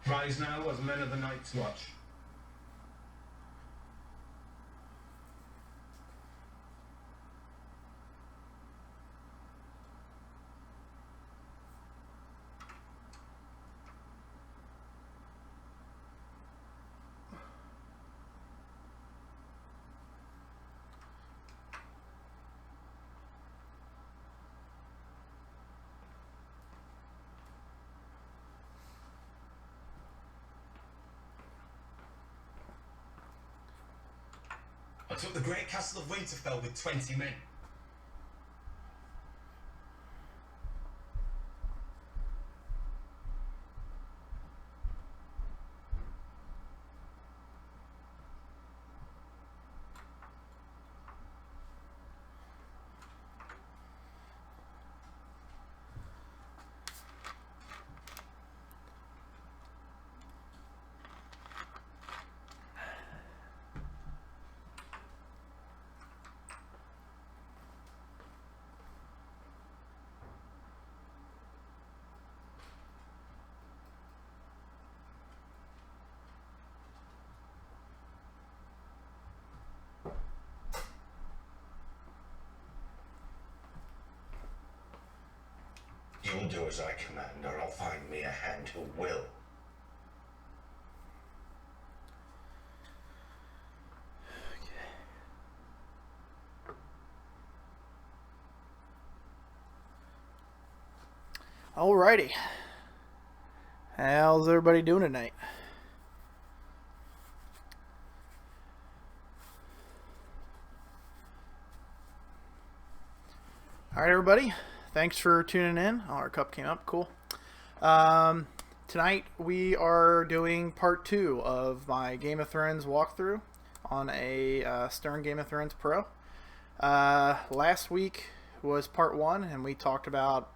Rise now as men of the Night's Watch. I took the great castle of Winterfell with 20 men. You'll do as I command, or I'll find me a hand who will. Alrighty. How's everybody doing tonight? Alright, everybody. Thanks for tuning in. Oh, our cup came up. Cool. Tonight we are doing part 2 of my Game of Thrones walkthrough on a Stern Game of Thrones Pro. Last week was part 1, and we talked about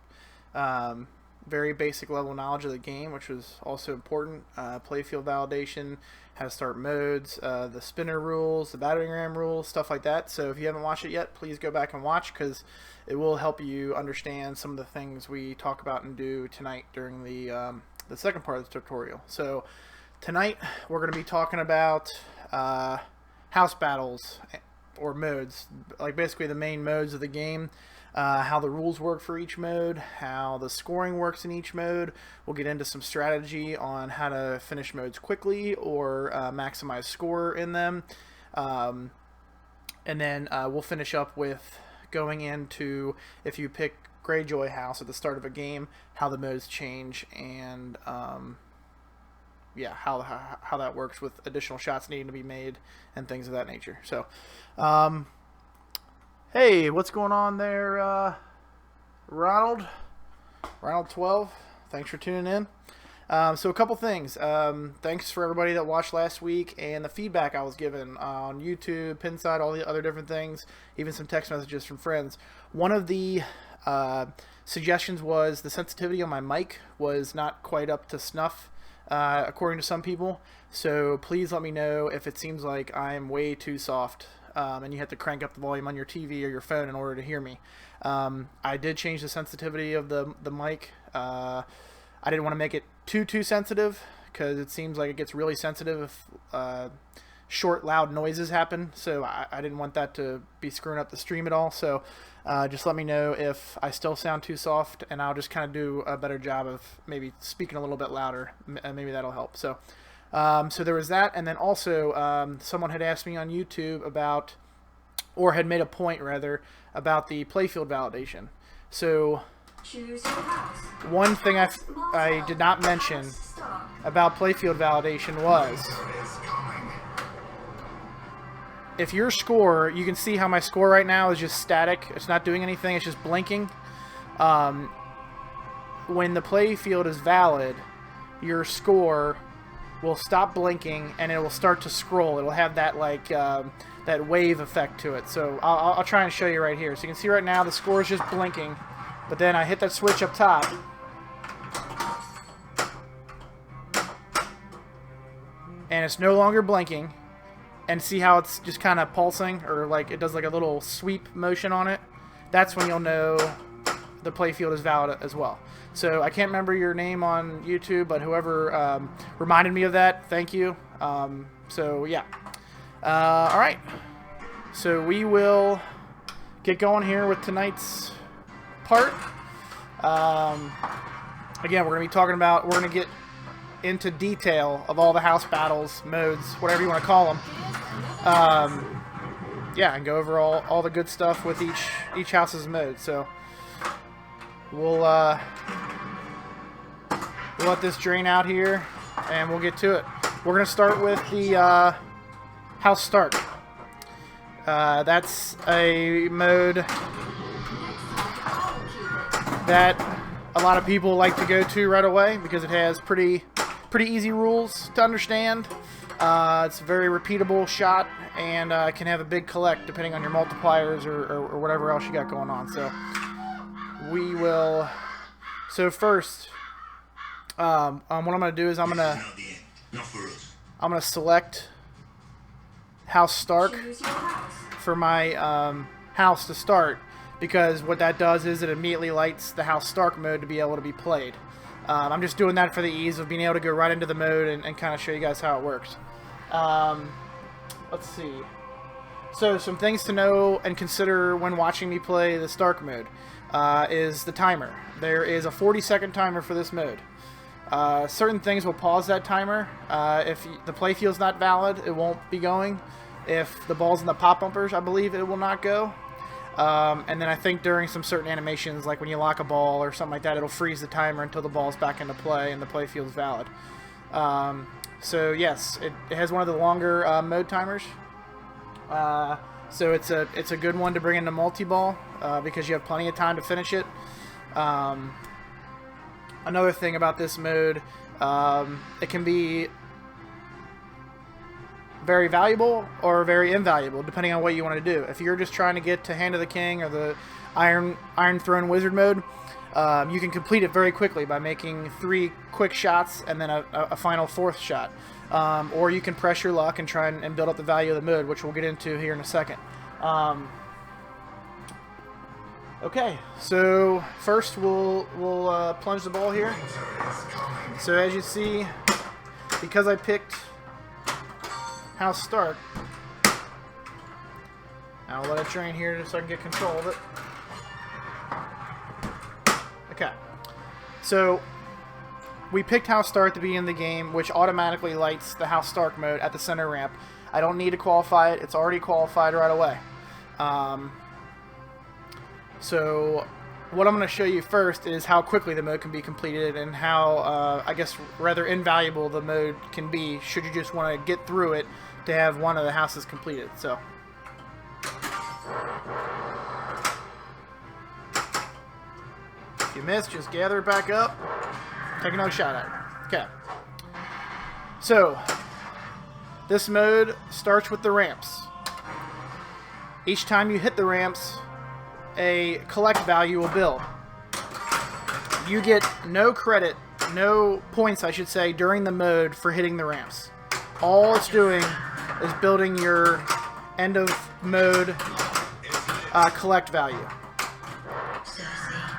very basic level knowledge of the game, which was also important. Playfield validation, how to start modes, the spinner rules, the battering ram rules, stuff like that. So if you haven't watched it yet, please go back and watch, because it will help you understand some of the things we talk about and do tonight during the second part of the tutorial. So tonight we're going to be talking about house battles, or modes, like basically the main modes of the game. How the rules work for each mode, how the scoring works in each mode. We'll get into some strategy on how to finish modes quickly or maximize score in them. And then we'll finish up with going into, if you pick Greyjoy house at the start of a game, how the modes change, and yeah, how that works with additional shots needing to be made and things of that nature. So hey, what's going on there, Ronald 12? Thanks for tuning in. So a couple things. Thanks for everybody that watched last week and the feedback I was given on YouTube, Pinside, all the other different things, even some text messages from friends. One of the suggestions was the sensitivity on my mic was not quite up to snuff, according to some people. So please let me know if it seems like I'm way too soft, and you have to crank up the volume on your TV or your phone in order to hear me. I did change the sensitivity of the mic. I didn't want to make it too sensitive, because it seems like it gets really sensitive if short, loud noises happen. So I didn't want that to be screwing up the stream at all. So just let me know if I still sound too soft, and I'll just kind of do a better job of maybe speaking a little bit louder. Maybe that'll help. So so there was that. And then also someone had asked me on YouTube about, or had made a point rather, about the playfield validation. So one thing I did not mention about playfield validation was, if your score, you can see how my score right now is just static. It's not doing anything. It's just blinking. When the playfield is valid, your score will stop blinking and it will start to scroll. It'll have that like that wave effect to it. So I'll try and show you right here. So you can see right now the score is just blinking, but then I hit that switch up top, and it's no longer blinking. And see how it's just kind of pulsing, or like it does like a little sweep motion on it? That's when you'll know the playfield is valid as well. So I can't remember your name on YouTube, but whoever reminded me of that, thank you. So yeah. All right. So we will get going here with tonight's part. Again, we're going to be talking about, we're going to get into detail of all the house battles, modes, whatever you want to call them. Yeah, and go over all the good stuff with each house's mode. So we'll let this drain out here, and we'll get to it. We're going to start with the House Stark. That's a mode that a lot of people like to go to right away because it has pretty easy rules to understand. It's a very repeatable shot, and can have a big collect depending on your multipliers or whatever else you got going on. So we will. So first, what I'm going to do is I'm going to select House Stark for my house to start, because what that does is it immediately lights the House Stark mode to be able to be played. I'm just doing that for the ease of being able to go right into the mode and kind of show you guys how it works. Let's see. So some things to know and consider when watching me play the Stark mode is the timer. There is a 40-second timer for this mode. Certain things will pause that timer. If the playfield's not valid, it won't be going. If the ball's in the pop bumpers, I believe it will not go. And then I think during some certain animations, like when you lock a ball or something like that, it'll freeze the timer until the ball's back into play and the playfield's valid. So yes, it has one of the longer mode timers. So it's a good one to bring into multi-ball because you have plenty of time to finish it. Another thing about this mode, it can be very valuable or very invaluable depending on what you want to do. If you're just trying to get to Hand of the King or the Iron Throne Wizard mode, you can complete it very quickly by making 3 quick shots and then a final 4th shot. Or you can press your luck and try and build up the value of the mode, which we'll get into here in a second. Okay, so first we'll plunge the ball here. So as you see, because I picked House Stark, I'll let it drain here just so I can get control of it. Okay, so we picked House Stark to be in the game, which automatically lights the House Stark mode at the center ramp. I don't need to qualify it. It's already qualified right away. So what I'm going to show you first is how quickly the mode can be completed and how, I guess, rather invaluable the mode can be should you just want to get through it to have one of the houses completed. So if you miss, just gather it back up. Take another shot at it. Okay. So this mode starts with the ramps. Each time you hit the ramps, a collect value will build. You get no credit, no points, I should say, during the mode for hitting the ramps. All it's doing is building your end of mode collect value.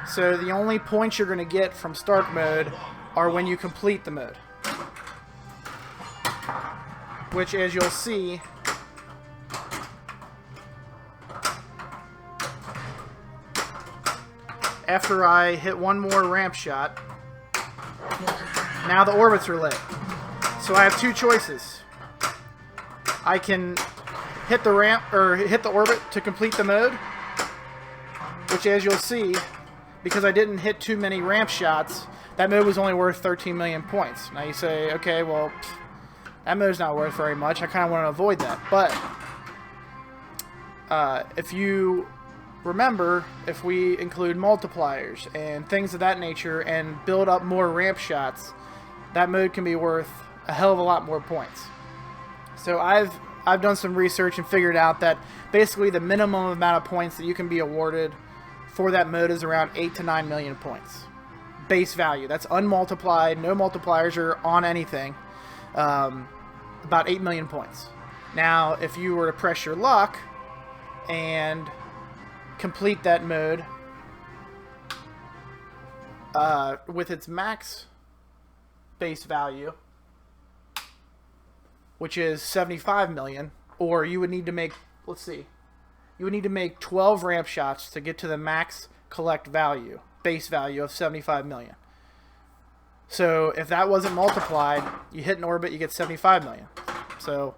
So the only points you're going to get from Stark mode are when you complete the mode. Which, as you'll see, after I hit one more ramp shot, now the orbits are lit. So I have 2 choices. I can hit the ramp or hit the orbit to complete the mode, which, as you'll see, because I didn't hit too many ramp shots, that mode was only worth 13 million points. Now you say, okay, well, that mode's not worth very much. I kind of want to avoid that. But if you remember, if we include multipliers and things of that nature and build up more ramp shots, that mode can be worth a hell of a lot more points. So I've done some research and figured out that basically the minimum amount of points that you can be awarded for that mode is around 8 to 9 million points. Base value. That's unmultiplied, no multipliers are on anything. About 8 million points. Now, if you were to press your luck and complete that mode, with its max base value, which is 75 million, or you would need to make, let's see, you would need to make 12 ramp shots to get to the max collect value, base value of 75 million. So if that wasn't multiplied, you hit an orbit, you get 75 million. So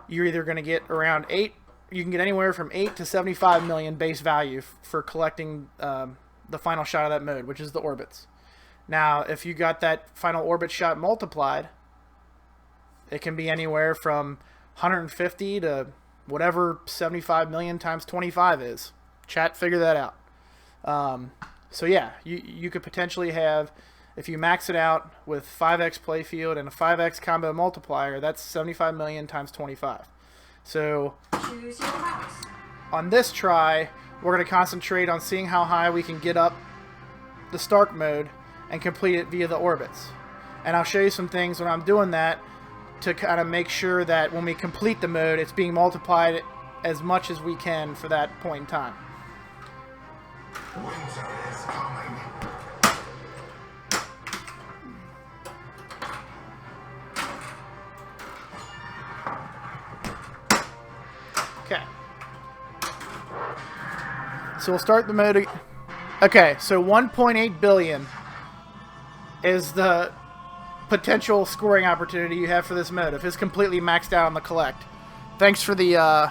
you're either going to get around 8, you can get anywhere from 8 to 75 million base value for collecting the final shot of that mode, which is the orbits. Now, if you got that final orbit shot multiplied, it can be anywhere from 150 to whatever 75 million times 25 is. Chat, figure that out. So yeah, you could potentially have, if you max it out with 5x playfield and a 5x combo multiplier, that's 75 million times 25. So on this try, we're going to concentrate on seeing how high we can get up the Stark mode and complete it via the orbits. And I'll show you some things when I'm doing that to kind of make sure that when we complete the mode, it's being multiplied as much as we can for that point in time. Winter is coming. Okay. So we'll start the mode. Okay, so 1.8 billion is the potential scoring opportunity you have for this mode if it's completely maxed out on the collect. Thanks for the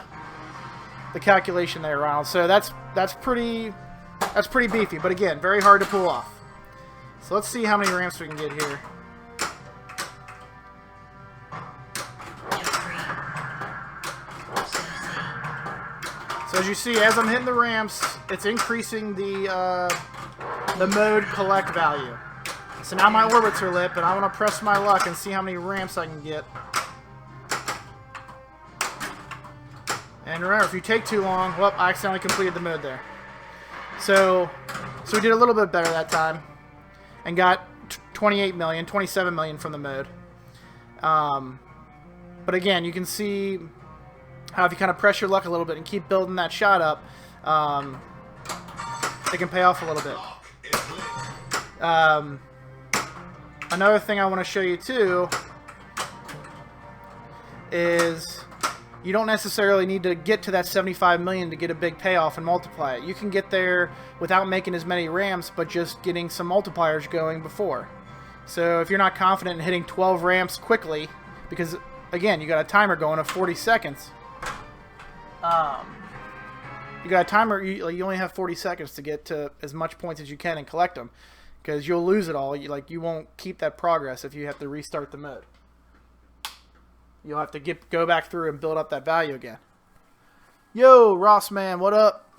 calculation there, Ronald. So that's pretty beefy, but again, very hard to pull off. So let's see how many ramps we can get here. So as you see, as I'm hitting the ramps, it's increasing the mode collect value. So now my orbits are lit, but I want to press my luck and see how many ramps I can get. And remember, if you take too long, well, I accidentally completed the mode there. So we did a little bit better that time and got 28 million, 27 million from the mode. But again, you can see how if you kind of press your luck a little bit and keep building that shot up, it can pay off a little bit. Another thing I want to show you too is you don't necessarily need to get to that 75 million to get a big payoff and multiply it. You can get there without making as many ramps, but just getting some multipliers going before. So if you're not confident in hitting 12 ramps quickly, because again, you got a timer going of 40 seconds. You got a timer, you only have 40 seconds to get to as much points as you can and collect them, because you'll lose it all. You won't keep that progress if you have to restart the mode. You'll have to go back through and build up that value again. Yo, Ross man, what up?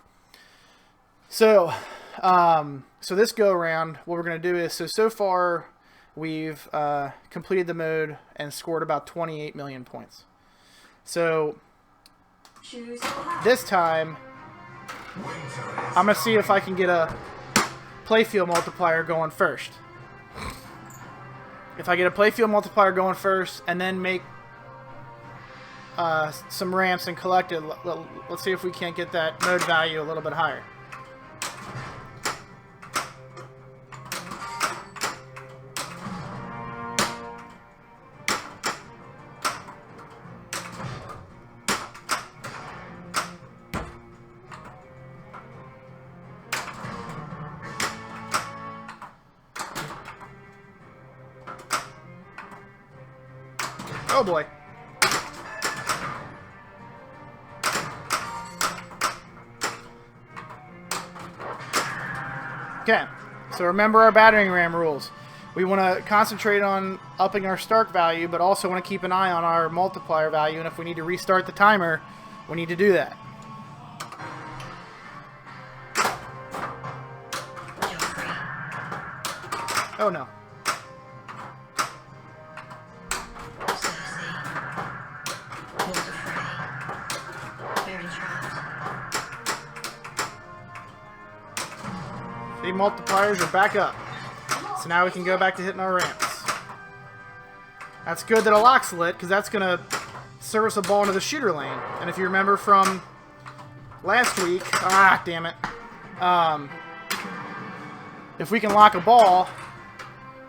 So this go around, what we're going to do is, so far we've completed the mode and scored about 28 million points. So this time, I'm going to see if I can get a playfield multiplier going first. If I get a playfield multiplier going first and then make some ramps and collect it, let's see if we can't get that mode value a little bit higher. Oh boy. Okay, so remember our battering ram rules. We want to concentrate on upping our Stark value, but also want to keep an eye on our multiplier value, and if we need to restart the timer, we need to do that. Oh no. The multipliers are back up. So now we can go back to hitting our ramps. That's good that a lock's lit, because that's going to service a ball into the shooter lane. And if you remember from last week, damn it. if we can lock a ball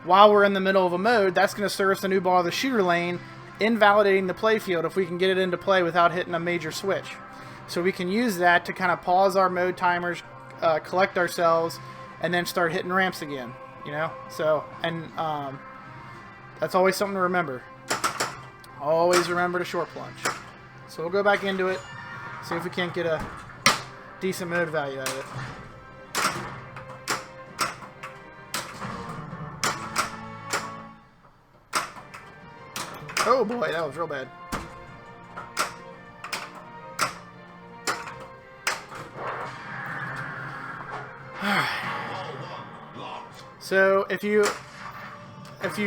while we're in the middle of a mode, that's going to serve us a new ball of the shooter lane, invalidating the playfield if we can get it into play without hitting a major switch. So we can use that to kind of pause our mode timers, collect ourselves, and then start hitting ramps again, you know? So, and that's always something to remember. Always remember to short plunge. So we'll go back into it, see if we can't get a decent mode value out of it. Oh boy, that was real bad. So if you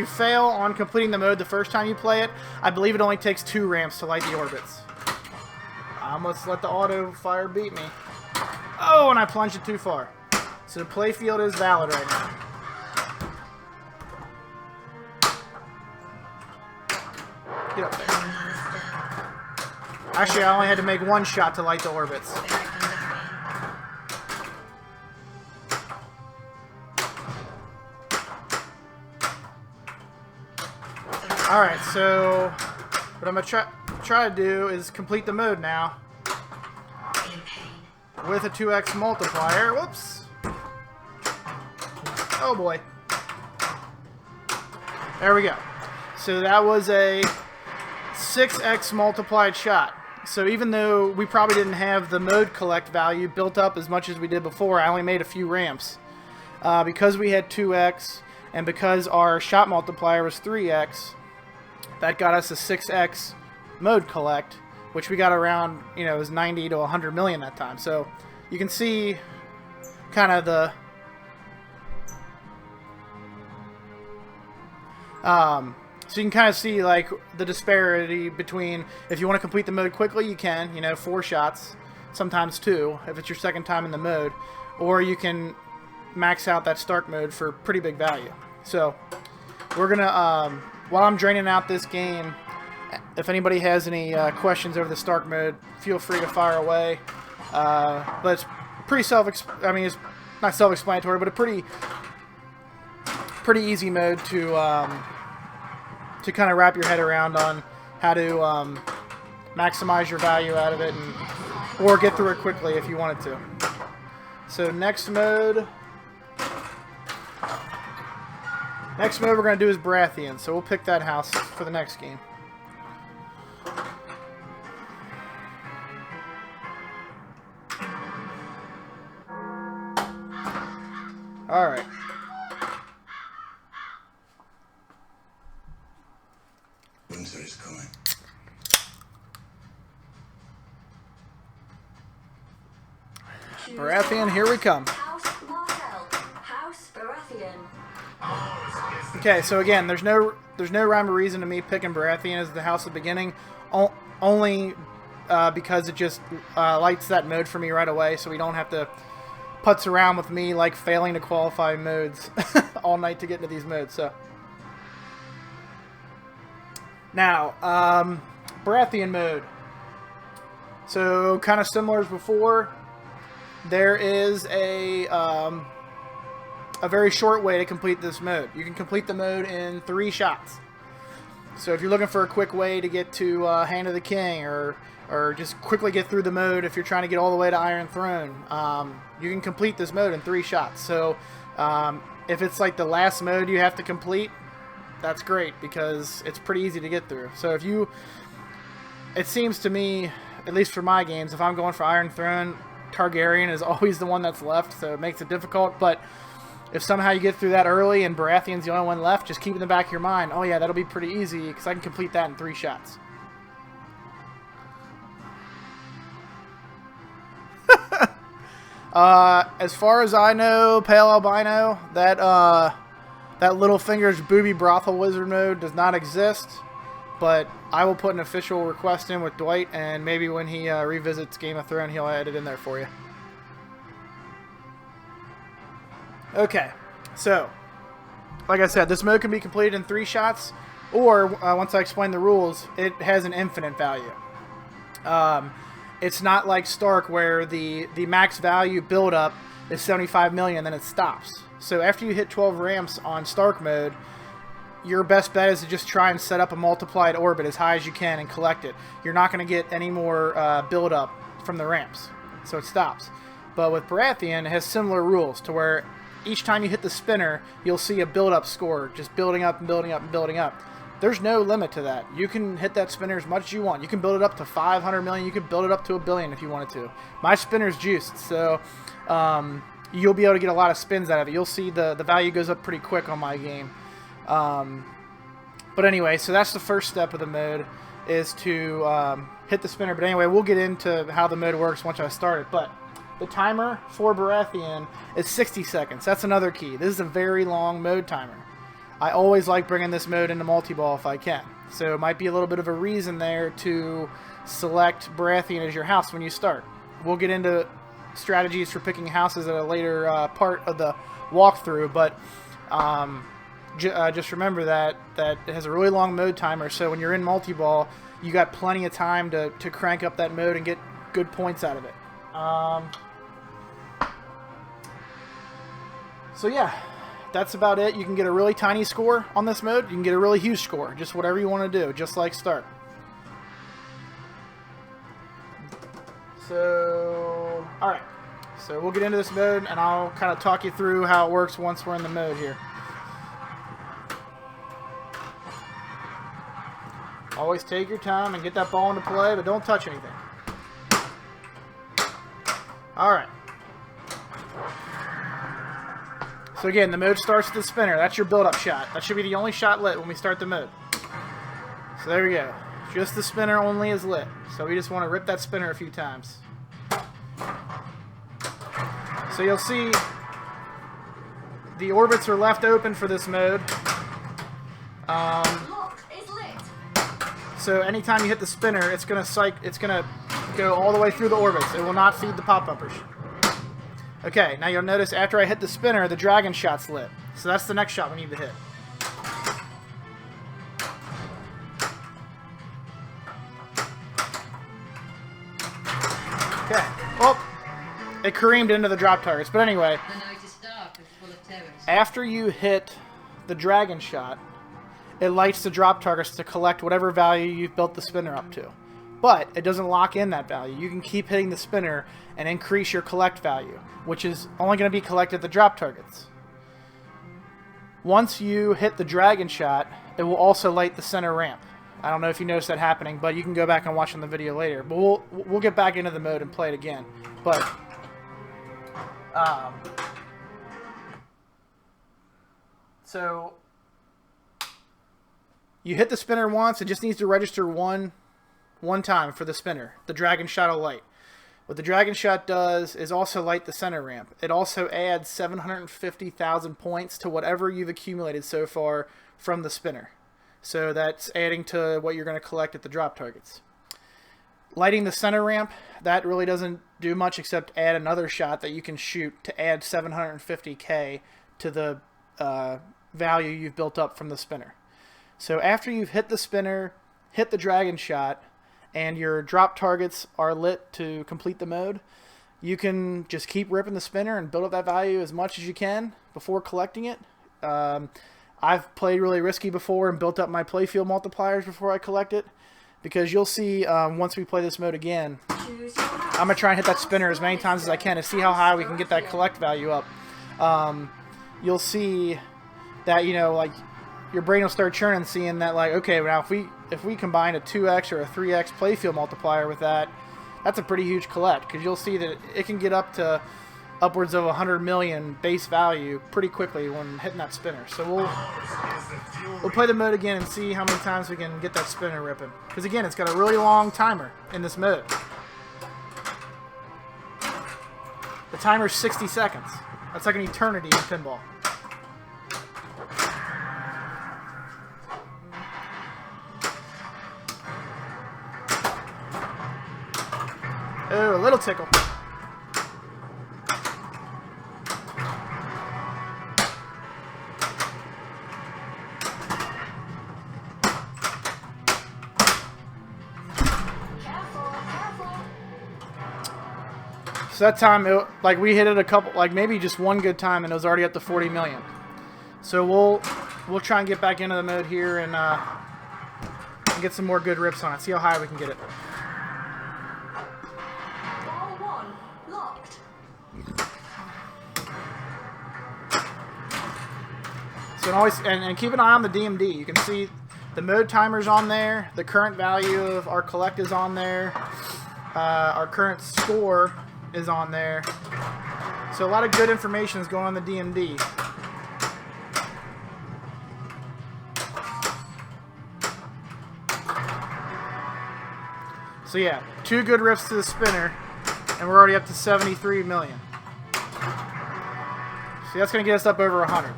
fail on completing the mode the first time you play it, I believe it only takes 2 ramps to light the orbits. I almost let the auto fire beat me. Oh, and I plunged it too far. So the playfield is valid right now. Get up there. Actually, I only had to make 1 shot to light the orbits. Alright, so what I'm going to try to do is complete the mode now with a 2x multiplier. Whoops. Oh boy. There we go. So that was a 6x multiplied shot. So even though we probably didn't have the mode collect value built up as much as we did before, I only made a few ramps. Because we had 2x and because our shot multiplier was 3x, that got us a 6x mode collect, which we got around, you know, it was 90 to 100 million that time. So you can see kind of the so you can kind of see like the disparity between, if you want to complete the mode quickly, you can, you know, 4 shots, sometimes 2 if it's your second time in the mode, or you can max out that Stark mode for pretty big value. So we're gonna while I'm draining out this game, if anybody has any questions over the Stark mode, feel free to fire away. But it's pretty I mean, it's not self-explanatory, but a pretty easy mode to kind of wrap your head around on how to maximize your value out of it, or get through it quickly if you wanted to. So next mode we're going to do is Baratheon, so we'll pick that house for the next game. Alright. Winter is coming. Baratheon, here we come. House Martell. House Baratheon. Okay, so again, there's no rhyme or reason to me picking Baratheon as the house at the beginning, only because it just lights that mode for me right away, so we don't have to putz around with me like failing to qualify modes all night to get into these modes. So now, Baratheon mode. So kind of similar as before, there is a very short way to complete this mode. You can complete the mode in 3 shots. So if you're looking for a quick way to get to Hand of the King, or just quickly get through the mode if you're trying to get all the way to Iron Throne, you can complete this mode in 3 shots. So if it's like the last mode you have to complete, that's great, because it's pretty easy to get through. So it seems to me, at least for my games, if I'm going for Iron Throne, Targaryen is always the one that's left, so it makes it difficult. But if somehow you get through that early and Baratheon's the only one left, just keep in the back of your mind, oh yeah, that'll be pretty easy, because I can complete that in 3 shots. As far as I know, Pale Albino, that Little Fingers Booby Brothel Wizard mode does not exist, but I will put an official request in with Dwight, and maybe when he revisits Game of Thrones, he'll add it in there for you. Okay, so, like I said, this mode can be completed in 3 shots, or, once I explain the rules, it has an infinite value. It's not like Stark, where the max value build-up is 75 million, then it stops. So after you hit 12 ramps on Stark mode, your best bet is to just try and set up a multiplied orbit as high as you can and collect it. You're not going to get any more build-up from the ramps, so it stops. But with Baratheon, it has similar rules to where each time you hit the spinner, you'll see a build-up score, just building up and building up and building up. There's no limit to that. You can hit that spinner as much as you want. You can build it up to 500 million. You can build it up to 1 billion if you wanted to. My spinner's juiced, so you'll be able to get a lot of spins out of it. You'll see the value goes up pretty quick on my game. But anyway, so that's the first step of the mode, is to hit the spinner. But anyway, we'll get into how the mode works once I start it. But the timer for Baratheon is 60 seconds. That's another key. This is a very long mode timer. I always like bringing this mode into multi-ball if I can. So it might be a little bit of a reason there to select Baratheon as your house when you start. We'll get into strategies for picking houses at a later part of the walkthrough, but just remember that it has a really long mode timer, so when you're in multi-ball, you got plenty of time to crank up that mode and get good points out of it. So yeah, that's about it. You can get a really tiny score on this mode. You can get a really huge score. Just whatever you want to do, just like Start. So, alright. So we'll get into this mode, and I'll kind of talk you through how it works once we're in the mode here. Always take your time and get that ball into play, but don't touch anything. Alright. So again, the mode starts with the spinner. That's your build-up shot. That should be the only shot lit when we start the mode. So there we go. Just the spinner only is lit. So we just want to rip that spinner a few times. So you'll see the orbits are left open for this mode. So anytime you hit the spinner, it's gonna go all the way through the orbits. It will not feed the pop-uppers. Okay, now you'll notice after I hit the spinner, the dragon shot's lit. So that's the next shot we need to hit. Okay. Oh! It careened into the drop targets. But anyway, after you hit the dragon shot, it lights the drop targets to collect whatever value you've built the spinner up to. But it doesn't lock in that value. You can keep hitting the spinner and increase your collect value, which is only going to be collected at the drop targets. Once you hit the dragon shot, it will also light the center ramp. I don't know if you noticed that happening, but you can go back and watch on the video later. But we'll get back into the mode and play it again. But so you hit the spinner once. It just needs to register one time for the spinner. The dragon shot will light. What the dragon shot does is also light the center ramp. It also adds 750,000 points to whatever you've accumulated so far from the spinner. So that's adding to what you're going to collect at the drop targets. Lighting the center ramp, that really doesn't do much except add another shot that you can shoot to add 750k to the value you've built up from the spinner. So after you've hit the spinner, hit the dragon shot, and your drop targets are lit to complete the mode, you can just keep ripping the spinner and build up that value as much as you can before collecting it. I've played really risky before and built up my playfield multipliers before I collect it, because you'll see once we play this mode again, I'm going to try and hit that spinner as many times as I can to see how high we can get that collect value up. You'll see that, you know, like, your brain will start churning, seeing that, like, okay, now if we combine a 2x or a 3x playfield multiplier with that, that's a pretty huge collect, because you'll see that it can get up to upwards of 100 million base value pretty quickly when hitting that spinner. So we'll play the mode again and see how many times we can get that spinner ripping, because again, it's got a really long timer in this mode. The timer's 60 seconds. That's like an eternity in pinball. Oh, a little tickle. So that time, like we hit it a couple, like maybe just one good time, and it was already up to 40 million. So we'll try and get back into the mode here and get some more good rips on it. See how high we can get it. Ball 1 locked. So always and keep an eye on the DMD. You can see the mode timer's on there. The current value of our collect is on there. Our current score is on there. So a lot of good information is going on the DMD. So yeah, 2 good riffs to the spinner, and we're already up to 73 million. So that's going to get us up over 100.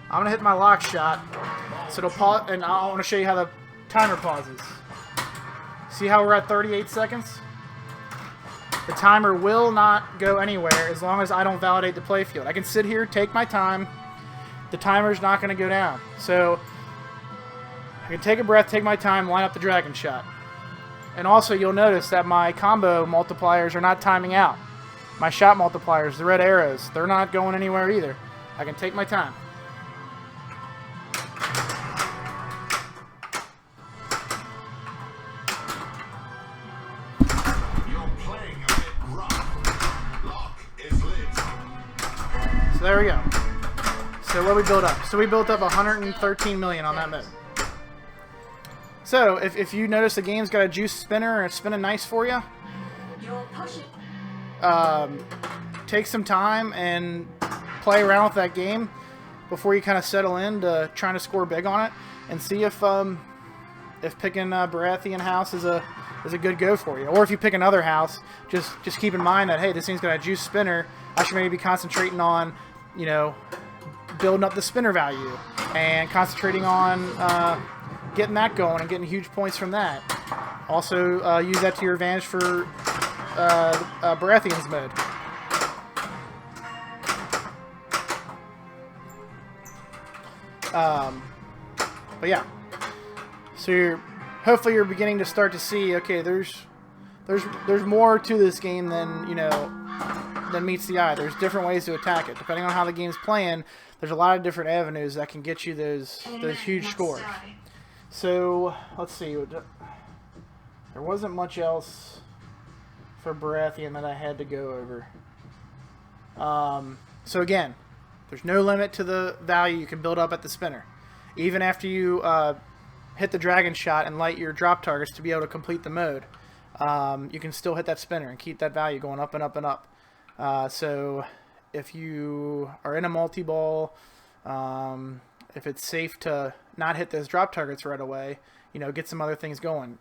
I'm going to hit my lock shot, so it'll pause, and I want to show you how the timer pauses. See how we're at 38 seconds? The timer will not go anywhere as long as I don't validate the playfield. I can sit here, take my time. The timer's not going to go down. So I can take a breath, take my time, line up the dragon shot. And also you'll notice that my combo multipliers are not timing out. My shot multipliers, the red arrows, they're not going anywhere either. I can take my time. So there we go. So what we built up? So we built up 113 million on that mode. So if you notice the game's got a juice spinner and it's spinning nice for you, take some time and play around with that game before you kind of settle in to trying to score big on it, and see if picking Baratheon house is a good go for you. Or if you pick another house, just keep in mind that, hey, this thing's got a juice spinner. I should maybe be concentrating on, you know, building up the spinner value and concentrating on getting that going and getting huge points from that. Also use that to your advantage for Baratheon's mode. But yeah, so hopefully you're beginning to start to see, okay, there's more to this game than, you know, than meets the eye. There's different ways to attack it. Depending on how the game's playing, there's a lot of different avenues that can get you those huge scores. So let's see. There wasn't much else for Baratheon that I had to go over. So again, there's no limit to the value you can build up at the spinner. Even after you hit the dragon shot and light your drop targets to be able to complete the mode, you can still hit that spinner and keep that value going up and up and up. So if you are in a multi-ball, if it's safe to not hit those drop targets right away, you know, get some other things going.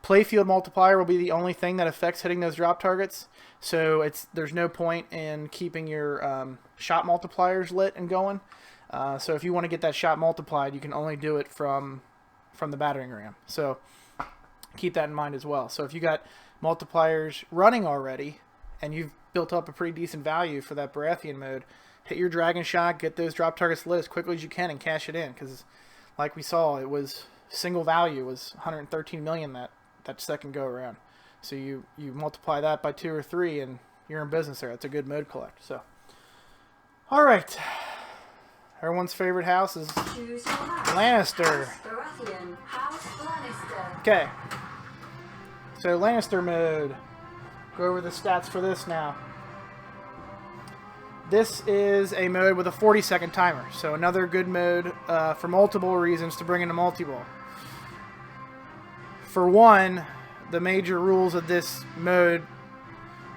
Playfield multiplier will be the only thing that affects hitting those drop targets. So there's no point in keeping your shot multipliers lit and going. So if you want to get that shot multiplied, you can only do it from the battering ram. So keep that in mind as well. So if you got multipliers running already and you've built up a pretty decent value for that Baratheon mode, hit your dragon shot, get those drop targets lit as quickly as you can and cash it in, because like we saw, it was single value was 113 million that second go around. So you multiply that by 2 or 3 and you're in business there. That's a good mode collect. So all right, everyone's favorite house is Lannister. Baratheon, House Lannister. Okay, so Lannister mode. Go over the stats for this now. This is a mode with a 40-second timer, so another good mode for multiple reasons to bring into multi-ball. For one, the major rules of this mode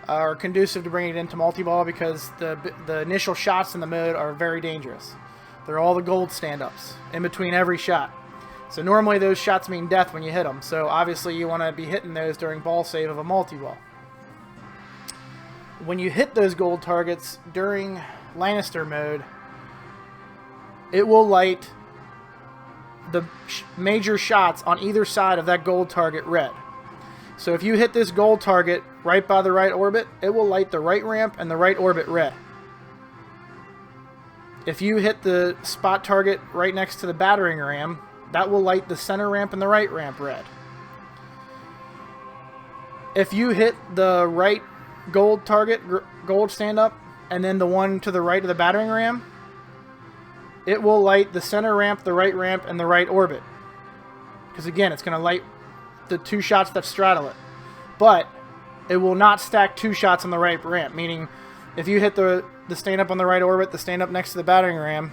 are conducive to bringing it into multi-ball because the initial shots in the mode are very dangerous. They're all the gold stand-ups in between every shot. So normally those shots mean death when you hit them, so obviously you want to be hitting those during ball save of a multi-ball. When you hit those gold targets during Lannister mode, it will light the major shots on either side of that gold target red. So if you hit this gold target right by the right orbit, it will light the right ramp and the right orbit red. If you hit the spot target right next to the battering ram, that will light the center ramp and the right ramp red. If you hit the right gold target, gold stand-up, and then the one to the right of the battering ram, it will light the center ramp, the right ramp, and the right orbit. Because again, it's going to light the 2 shots that straddle it. But it will not stack 2 shots on the right ramp, meaning if you hit the stand-up on the right orbit, the stand-up next to the battering ram.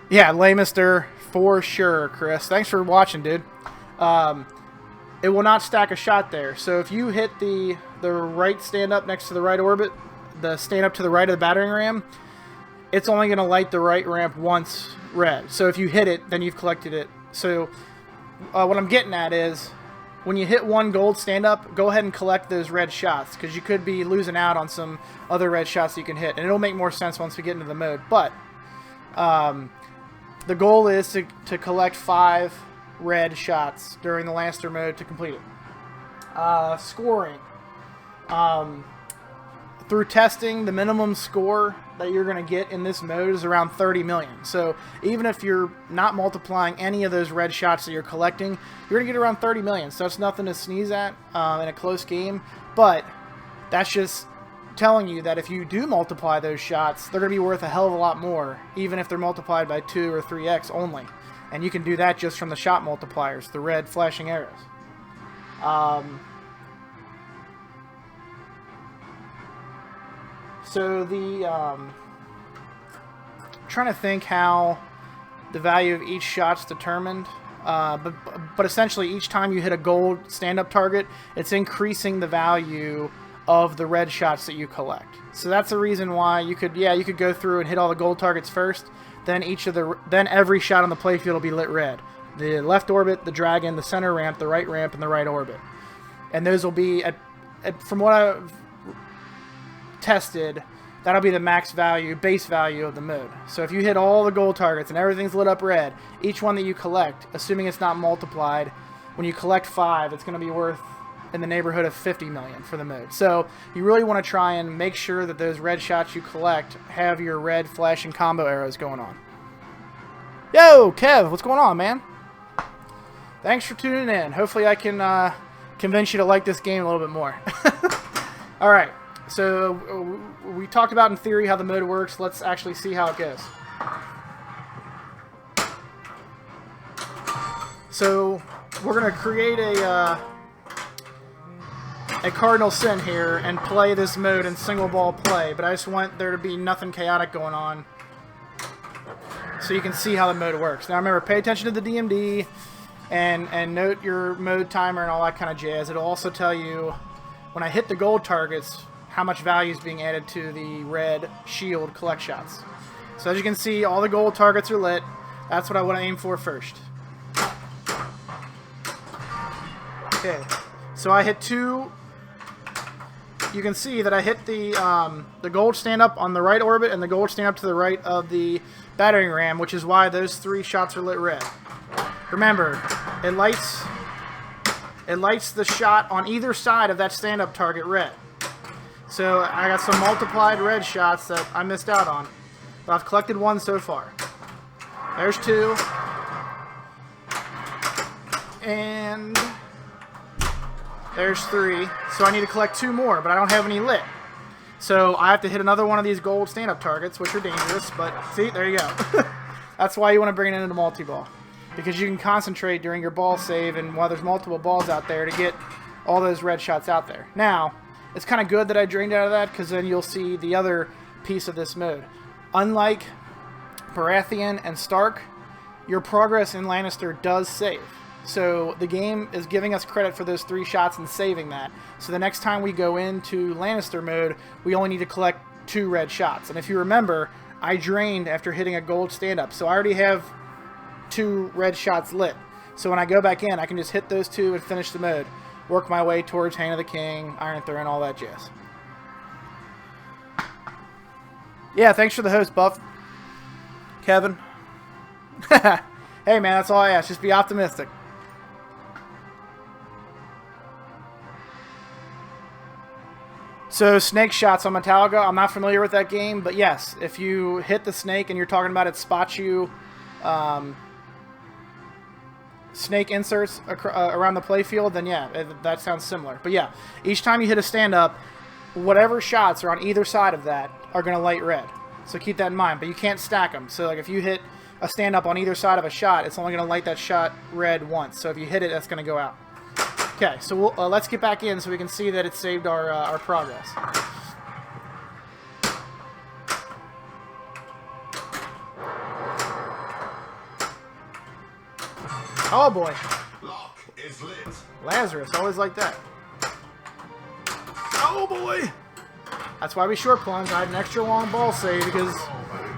Yeah, Lannister, for sure, Chris. Thanks for watching, dude. It will not stack a shot there. So if you hit the right stand-up next to the right orbit, the stand-up to the right of the battering ram, it's only going to light the right ramp once red. So if you hit it, then you've collected it. So what I'm getting at is, when you hit 1 gold stand-up, go ahead and collect those red shots, because you could be losing out on some other red shots that you can hit. And it'll make more sense once we get into the mode. But the goal is to collect 5 red shots during the Lannister mode to complete it. Scoring. Through testing, the minimum score that you're going to get in this mode is around 30 million. So even if you're not multiplying any of those red shots that you're collecting, you're going to get around 30 million. So that's nothing to sneeze at in a close game. But that's just telling you that if you do multiply those shots, they're going to be worth a hell of a lot more, even if they're multiplied by 2 or 3x only. And you can do that just from the shot multipliers, the red flashing arrows. So trying to think how the value of each shot's determined. But essentially, each time you hit a gold stand-up target, it's increasing the value of the red shots that you collect. So that's the reason why you could go through and hit all the gold targets first. Then every shot on the playfield will be lit red. The left orbit, the dragon, the center ramp, the right ramp, and the right orbit. And those will be, from what I've tested, that'll be the max value, base value of the mode. So if you hit all the gold targets and everything's lit up red, each one that you collect, assuming it's not multiplied, when you collect 5, it's going to be worth in the neighborhood of 50 million for the mode. So you really want to try and make sure that those red shots you collect have your red flashing combo arrows going on. Yo, Kev, what's going on, man? Thanks for tuning in. Hopefully I can convince you to like this game a little bit more. All right, so we talked about in theory how the mode works. Let's actually see how it goes. So we're going to create a cardinal sin here and play this mode in single ball play, but I just want there to be nothing chaotic going on so you can see how the mode works. Now remember, pay attention to the DMD and note your mode timer and all that kind of jazz. It'll also tell you when I hit the gold targets how much value is being added to the red shield collect shots. So as you can see, all the gold targets are lit. That's what I want to aim for first. Okay, so I hit 2. You can see that I hit the gold stand-up on the right orbit and the gold stand-up to the right of the battering ram, which is why those 3 shots are lit red. Remember, it lights the shot on either side of that stand-up target red. So I got some multiplied red shots that I missed out on, but I've collected 1 so far. There's 2. And there's 3. So I need to collect 2 more, but I don't have any lit. So I have to hit another one of these gold stand-up targets, which are dangerous, but see, there you go. That's why you want to bring it into multi-ball, because you can concentrate during your ball save and while there's multiple balls out there to get all those red shots out there. Now, it's kind of good that I drained out of that, because then you'll see the other piece of this mode. Unlike Baratheon and Stark, your progress in Lannister does save. So the game is giving us credit for those 3 shots and saving that. So the next time we go into Lannister mode, we only need to collect 2 red shots. And if you remember, I drained after hitting a gold stand-up. So I already have 2 red shots lit. So when I go back in, I can just hit those 2 and finish the mode. Work my way towards Hand of the King, Iron Throne, all that jazz. Yeah, thanks for the host, Buff. Kevin. Hey, man, that's all I ask. Just be optimistic. So, snake shots on Metallica. I'm not familiar with that game, but yes, if you hit the snake and you're talking about it spots you snake inserts around the playfield, then yeah, that sounds similar. But yeah, each time you hit a stand-up, whatever shots are on either side of that are going to light red. So keep that in mind. But you can't stack them. So like if you hit a stand-up on either side of a shot, it's only going to light that shot red once. So if you hit it, that's going to go out. Okay, so let's get back in so we can see that it saved our progress. Oh boy. Lock is lit. Lazarus, always like that. Oh boy! That's why we short plunge. I had an extra long ball save because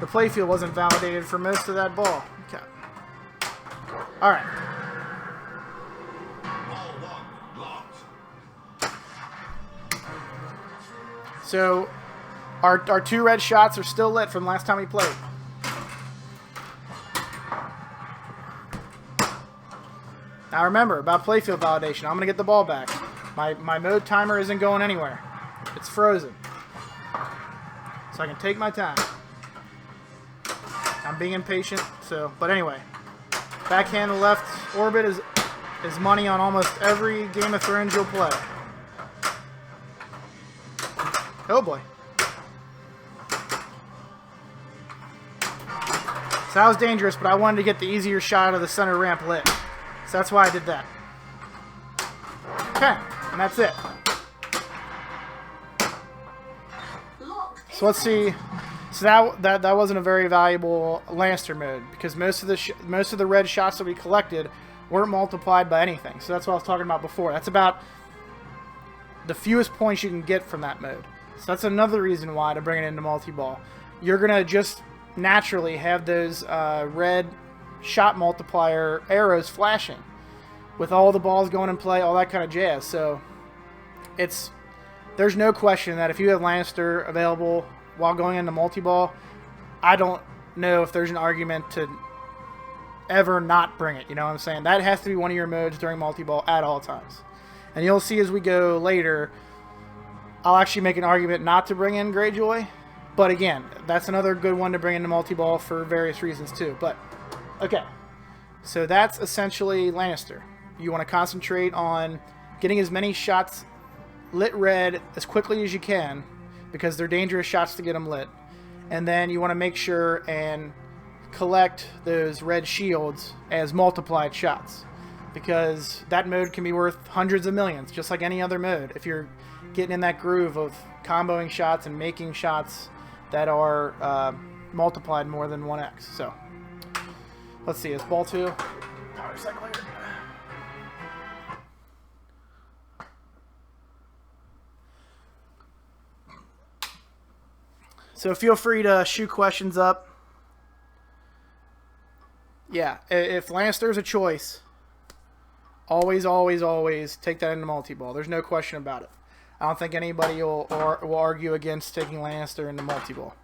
the playfield wasn't validated for most of that ball. Okay. Alright. Ball 1 locked. So, our 2 red shots are still lit from last time we played. Now remember, about playfield validation, I'm going to get the ball back. My mode timer isn't going anywhere. It's frozen. So I can take my time. I'm being impatient, so, but anyway. Backhand to left orbit is money on almost every Game of Thrones you'll play. Oh boy. So that was dangerous, but I wanted to get the easier shot of the center ramp lit. So that's why I did that. Okay, and that's it. So let's see. So that wasn't a very valuable Lannister mode because most of the red shots that we collected weren't multiplied by anything. So that's what I was talking about before. That's about the fewest points you can get from that mode. So that's another reason why to bring it into multi-ball. You're gonna just naturally have those red shot multiplier arrows flashing with all the balls going in play, all that kind of jazz. So there's no question that if you have Lannister available while going into multi-ball, I don't know if there's an argument to ever not bring it. You know what I'm saying? That has to be one of your modes during multi-ball at all times. And you'll see as we go later, I'll actually make an argument not to bring in Greyjoy. But again, that's another good one to bring into multi-ball for various reasons too. But okay, so that's essentially Lannister. You want to concentrate on getting as many shots lit red as quickly as you can because they're dangerous shots to get them lit. And then you want to make sure and collect those red shields as multiplied shots because that mode can be worth hundreds of millions, just like any other mode, if you're getting in that groove of comboing shots and making shots that are multiplied more than 1x. So let's see, it's ball 2. Power cycler. So feel free to shoot questions up. Yeah, if Lannister's a choice, always, always, always take that into multi-ball. There's no question about it. I don't think anybody will argue against taking Lannister into multi-ball.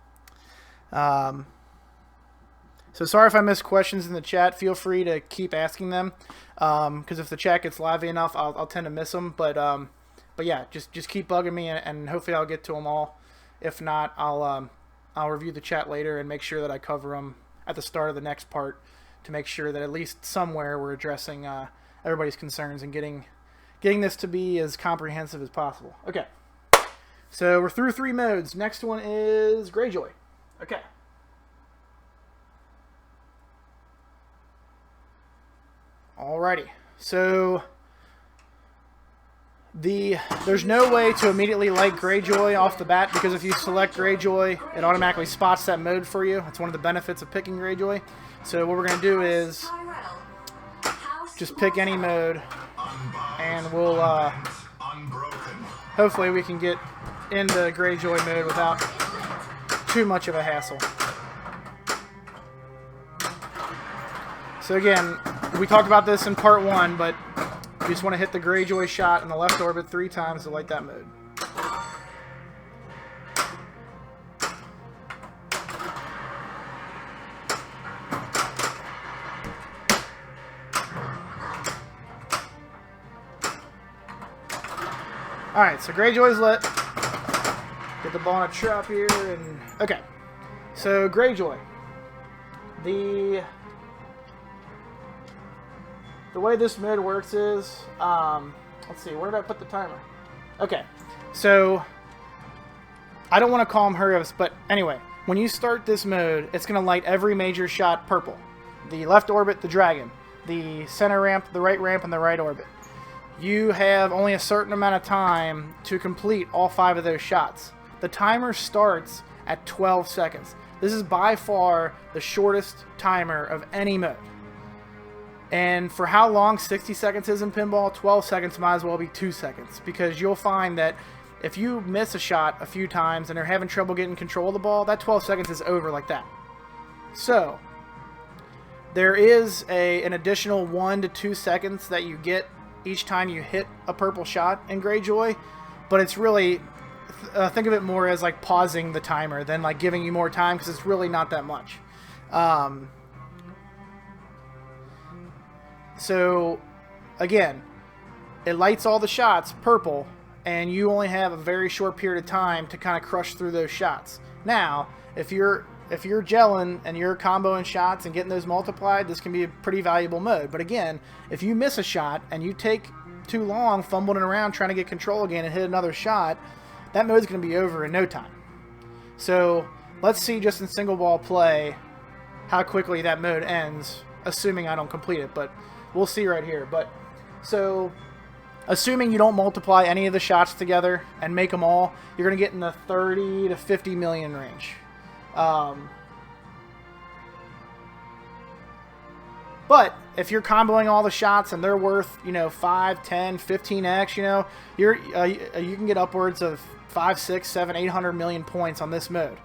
So sorry if I missed questions in the chat. Feel free to keep asking them, because if the chat gets lively enough, I'll tend to miss them. But yeah, just keep bugging me, and hopefully I'll get to them all. If not, I'll review the chat later and make sure that I cover them at the start of the next part to make sure that at least somewhere we're addressing everybody's concerns and getting this to be as comprehensive as possible. Okay, so we're through 3 modes. Next one is Greyjoy. Okay. Alrighty, so there's no way to immediately light Greyjoy off the bat because if you select Greyjoy, it automatically spots that mode for you. That's one of the benefits of picking Greyjoy. So what we're going to do is just pick any mode, and we'll hopefully we can get into Greyjoy mode without too much of a hassle. So again, we talked about this in part 1, but you just want to hit the Greyjoy shot in the left orbit 3 times to light that mode. Alright, so Greyjoy's lit. Get the ball in a trap here, and okay. So the way this mode works is, let's see, where did I put the timer? Okay, so I don't want to call them hurry-ups, but anyway, when you start this mode, it's going to light every major shot purple. The left orbit, the dragon. The center ramp, the right ramp, and the right orbit. You have only a certain amount of time to complete all 5 of those shots. The timer starts at 12 seconds. This is by far the shortest timer of any mode. And for how long 60 seconds is in pinball, 12 seconds might as well be 2 seconds. Because you'll find that if you miss a shot a few times and they're having trouble getting control of the ball, that 12 seconds is over like that. So, there is an additional 1 to 2 seconds that you get each time you hit a purple shot in Greyjoy, but it's really, think of it more as like pausing the timer than like giving you more time, because it's really not that much. So, again, it lights all the shots purple, and you only have a very short period of time to kind of crush through those shots. Now, if you're gelling and you're comboing shots and getting those multiplied, this can be a pretty valuable mode. But again, if you miss a shot and you take too long fumbling around trying to get control again and hit another shot, that mode's going to be over in no time. So let's see just in single ball play how quickly that mode ends, assuming I don't complete it, but we'll see right here. But so assuming you don't multiply any of the shots together and make them all, you're going to get in the 30 to 50 million range. But if you're comboing all the shots and they're worth, 5, 10, 15x, you can get upwards of 5, 6, 7, 800 million points on this mode.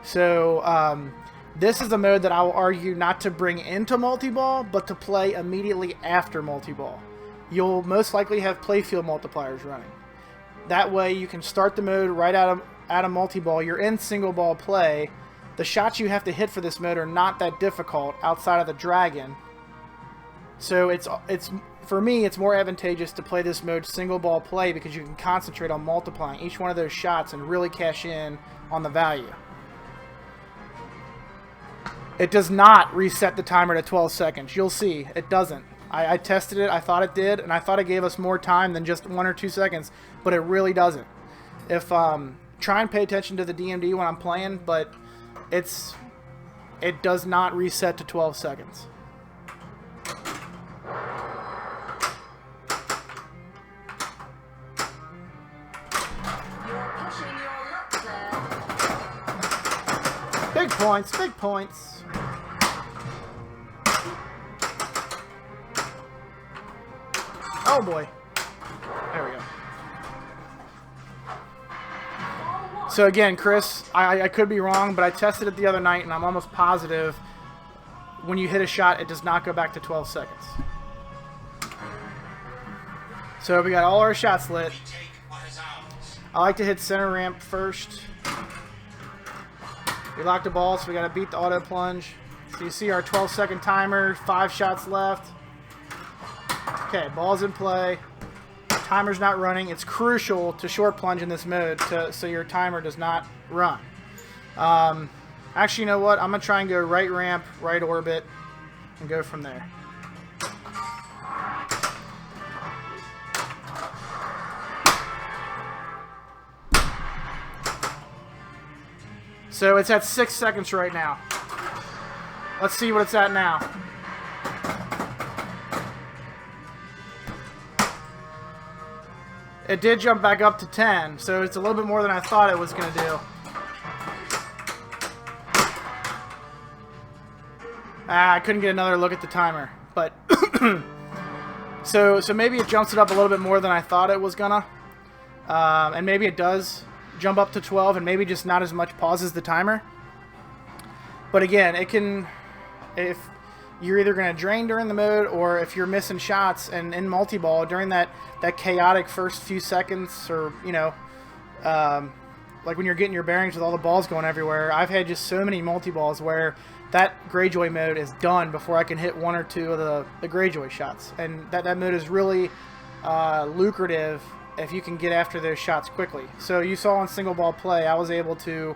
So this is a mode that I will argue not to bring into multi-ball, but to play immediately after multi-ball. You'll most likely have playfield multipliers running. That way you can start the mode right out of multi-ball. You're in single ball play. The shots you have to hit for this mode are not that difficult outside of the dragon. So it's for me, it's more advantageous to play this mode single ball play, because you can concentrate on multiplying each one of those shots and really cash in on the value. It does not reset the timer to 12 seconds. You'll see, it doesn't. I tested it, I thought it did, and I thought it gave us more time than just 1 or 2 seconds, but it really doesn't. If try and pay attention to the DMD when I'm playing, but it does not reset to 12 seconds. You're pushing your luck there. Big points, big points. Oh boy. There we go. So again, Chris, I could be wrong, but I tested it the other night, and I'm almost positive when you hit a shot, it does not go back to 12 seconds. So we got all our shots lit. I like to hit center ramp first. We locked the ball, so we got to beat the auto plunge. So you see our 12-second timer, 5 shots left. Okay, ball's in play. Timer's not running. It's crucial to short plunge in this mode so your timer does not run. Actually, you know what? I'm going to try and go right ramp, right orbit, and go from there. So it's at 6 seconds right now. Let's see what it's at now. It did jump back up to 10, so it's a little bit more than I thought it was going to do. I couldn't get another look at the timer, but so maybe it jumps it up a little bit more than I thought it was gonna, and maybe it does jump up to 12, and maybe just not as much pauses the timer. But again, it can, if you're either going to drain during the mode, or if you're missing shots and in multi-ball during that chaotic first few seconds, or like when you're getting your bearings with all the balls going everywhere. I've had just so many multi-balls where that Greyjoy mode is done before I can hit 1 or 2 of the Greyjoy shots, and that mode is really lucrative if you can get after those shots quickly. So you saw in single ball play, I was able to,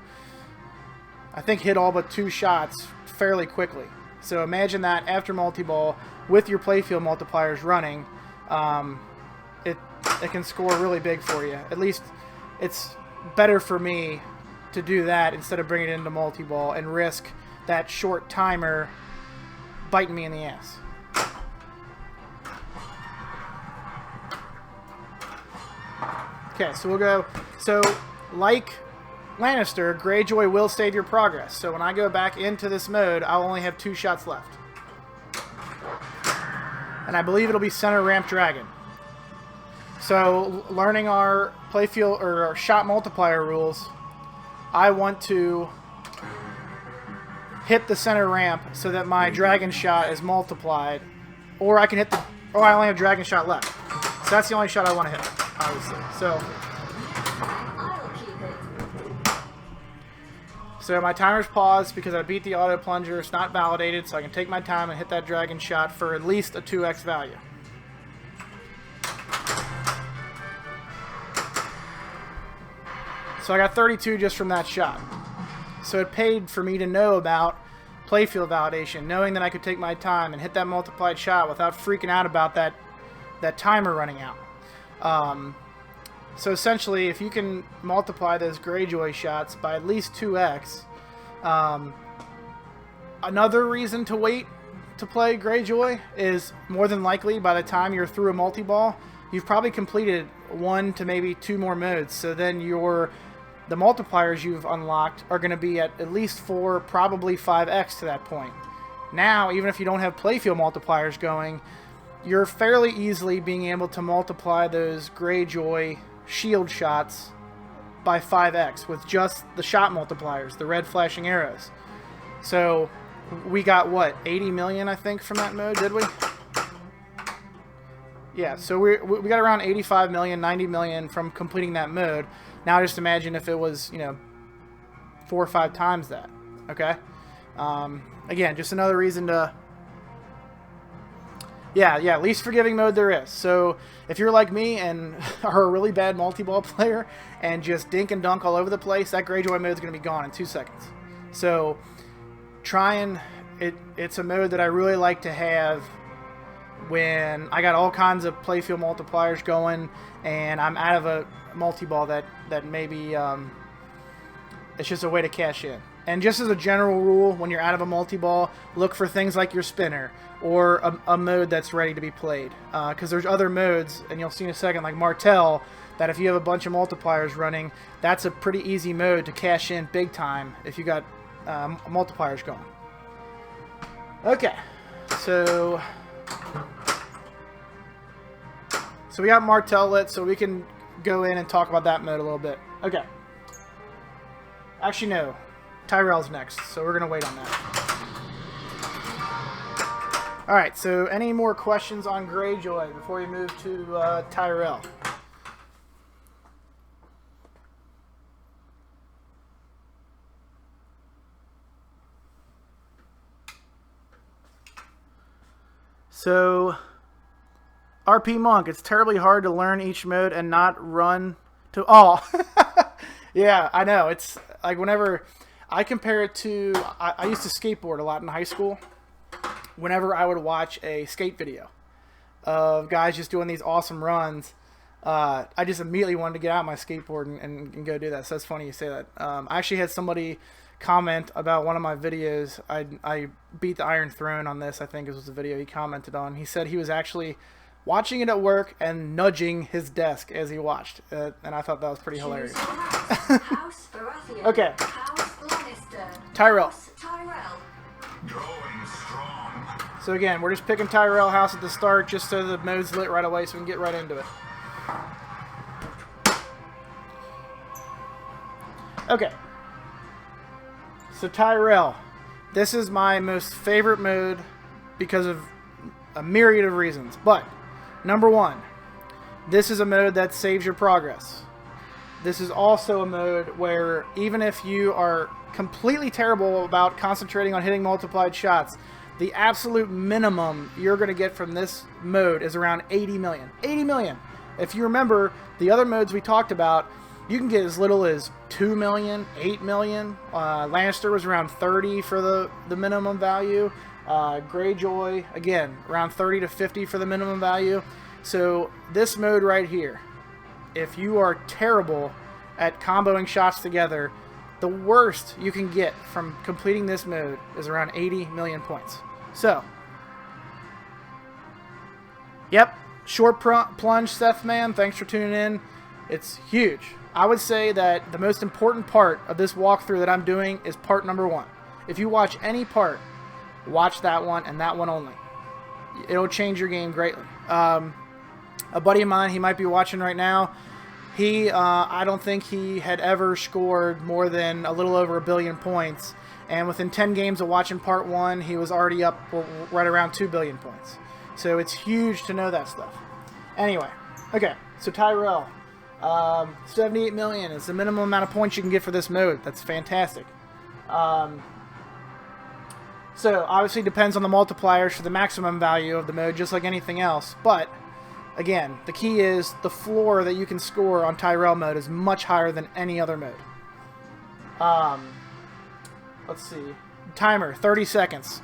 I think, hit all but 2 shots fairly quickly. So imagine that after multi-ball with your playfield multipliers running, it can score really big for you. At least it's better for me to do that instead of bringing it into multi-ball and risk that short timer biting me in the ass. Okay, so we'll go. So, like Lannister, Greyjoy will save your progress. So when I go back into this mode, I'll only have 2 shots left. And I believe it'll be center ramp dragon. So learning our playfield or our shot multiplier rules, I want to hit the center ramp so that my dragon shot is multiplied, or I can hit the. Oh, I only have dragon shot left. So that's the only shot I want to hit, obviously. I'll keep it. So my timer's paused because I beat the auto plunger. It's not validated, so I can take my time and hit that dragon shot for at least a 2x value. So I got 32 just from that shot. So it paid for me to know about playfield validation, knowing that I could take my time and hit that multiplied shot without freaking out about that timer running out. So essentially, if you can multiply those Greyjoy shots by at least 2x, another reason to wait to play Greyjoy is more than likely by the time you're through a multi-ball, you've probably completed 1 to maybe 2 more modes. So then the multipliers you've unlocked are going to be at least 4, probably 5x to that point. Now, even if you don't have playfield multipliers going, you're fairly easily being able to multiply those Greyjoy shield shots by 5x with just the shot multipliers, the red flashing arrows. So we got, what, 80 million, I think, from that mode, did we? Yeah, so we got around 85 million, 90 million from completing that mode. Now just imagine if it was, 4 or 5 times that, okay? Again, just another reason to... Yeah, least forgiving mode there is. So if you're like me and are a really bad multi-ball player and just dink and dunk all over the place, that Greyjoy mode is going to be gone in 2 seconds. So it's a mode that I really like to have when I got all kinds of playfield multipliers going and I'm out of a multi-ball that maybe it's just a way to cash in. And just as a general rule, when you're out of a multi-ball, look for things like your spinner or a mode that's ready to be played. Because there's other modes, and you'll see in a second, like Martell, that if you have a bunch of multipliers running, that's a pretty easy mode to cash in big time if you got multipliers going. Okay, so we got Martell lit, so we can go in and talk about that mode a little bit. Okay. Actually, no. Tyrell's next, so we're going to wait on that. Alright, so any more questions on Greyjoy before we move to Tyrell? So, RP Monk, it's terribly hard to learn each mode and not run to... Oh! Yeah, I know. It's like whenever... I compare it to... I used to skateboard a lot in high school. Whenever I would watch a skate video of guys just doing these awesome runs, I just immediately wanted to get out my skateboard and go do that. So that's funny you say that. I actually had somebody comment about one of my videos. I beat the Iron Throne on this, I think it was the video he commented on. He said he was actually watching it at work and nudging his desk as he watched. And I thought that was pretty hilarious. House Baratheon. Okay. House Lannister. Tyrell. House Tyrell. Going strong. So again, we're just picking Tyrell House at the start just so the mode's lit right away so we can get right into it. Okay. So Tyrell. This is my most favorite mode because of a myriad of reasons. But, number 1, this is a mode that saves your progress. This is also a mode where even if you are completely terrible about concentrating on hitting multiplied shots, the absolute minimum you're going to get from this mode is around 80 million. 80 million! If you remember, the other modes we talked about, you can get as little as 2 million, 8 million. Lannister was around 30 for the minimum value. Greyjoy, again, around 30 to 50 for the minimum value. So this mode right here, if you are terrible at comboing shots together, the worst you can get from completing this mode is around 80 million points. So, yep, short plunge, Seth man, thanks for tuning in. It's huge. I would say that the most important part of this walkthrough that I'm doing is part number 1. If you watch any part, watch that one and that one only. It'll change your game greatly. A buddy of mine, he might be watching right now. I don't think he had ever scored more than a little over 1 billion points. And within 10 games of watching part 1, he was already up right around 2 billion points. So it's huge to know that stuff. Anyway, okay, so Tyrell. 78 million is the minimum amount of points you can get for this mode. That's fantastic. So obviously depends on the multipliers for the maximum value of the mode, just like anything else. But again, the key is the floor that you can score on Tyrell mode is much higher than any other mode. Let's see. Timer, 30 seconds.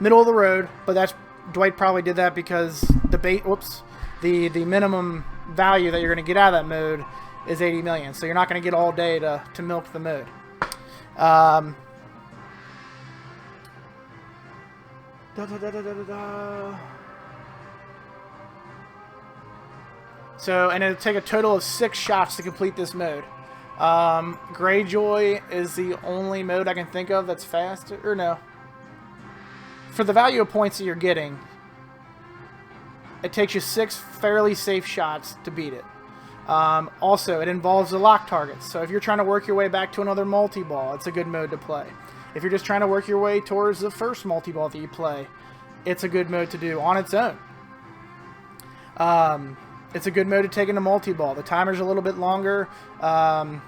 Middle of the road, but that's Dwight probably did that because the minimum value that you're going to get out of that mode is 80 million. So you're not going to get all day to milk the mode. So, and it'll take a total of 6 shots to complete this mode. Greyjoy is the only mode I can think of that's faster. Or no. For the value of points that you're getting, it takes you 6 fairly safe shots to beat it. Also, it involves the lock targets. So if you're trying to work your way back to another multi-ball, it's a good mode to play. If you're just trying to work your way towards the first multi-ball that you play, it's a good mode to do on its own. It's a good mode to take into multi-ball. The timer's a little bit longer. Yeah,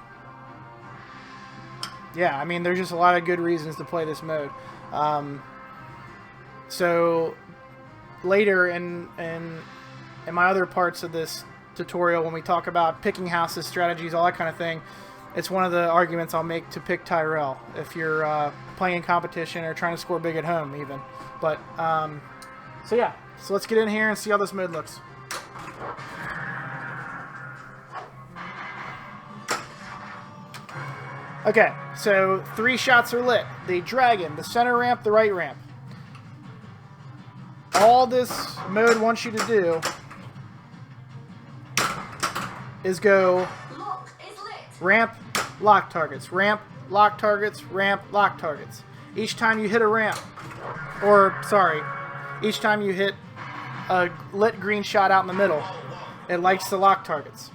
I mean, there's just a lot of good reasons to play this mode. So later in my other parts of this tutorial, when we talk about picking houses, strategies, all that kind of thing, it's one of the arguments I'll make to pick Tyrell if you're playing in competition or trying to score big at home even. But, so yeah. So let's get in here and see how this mode looks. Okay, so 3 shots are lit. The dragon, the center ramp, the right ramp. All this mode wants you to do is go Lock is lit. ramp, lock targets, ramp, lock targets, ramp, lock targets. Each time you hit a ramp, each time you hit a lit green shot out in the middle, it lights the lock targets.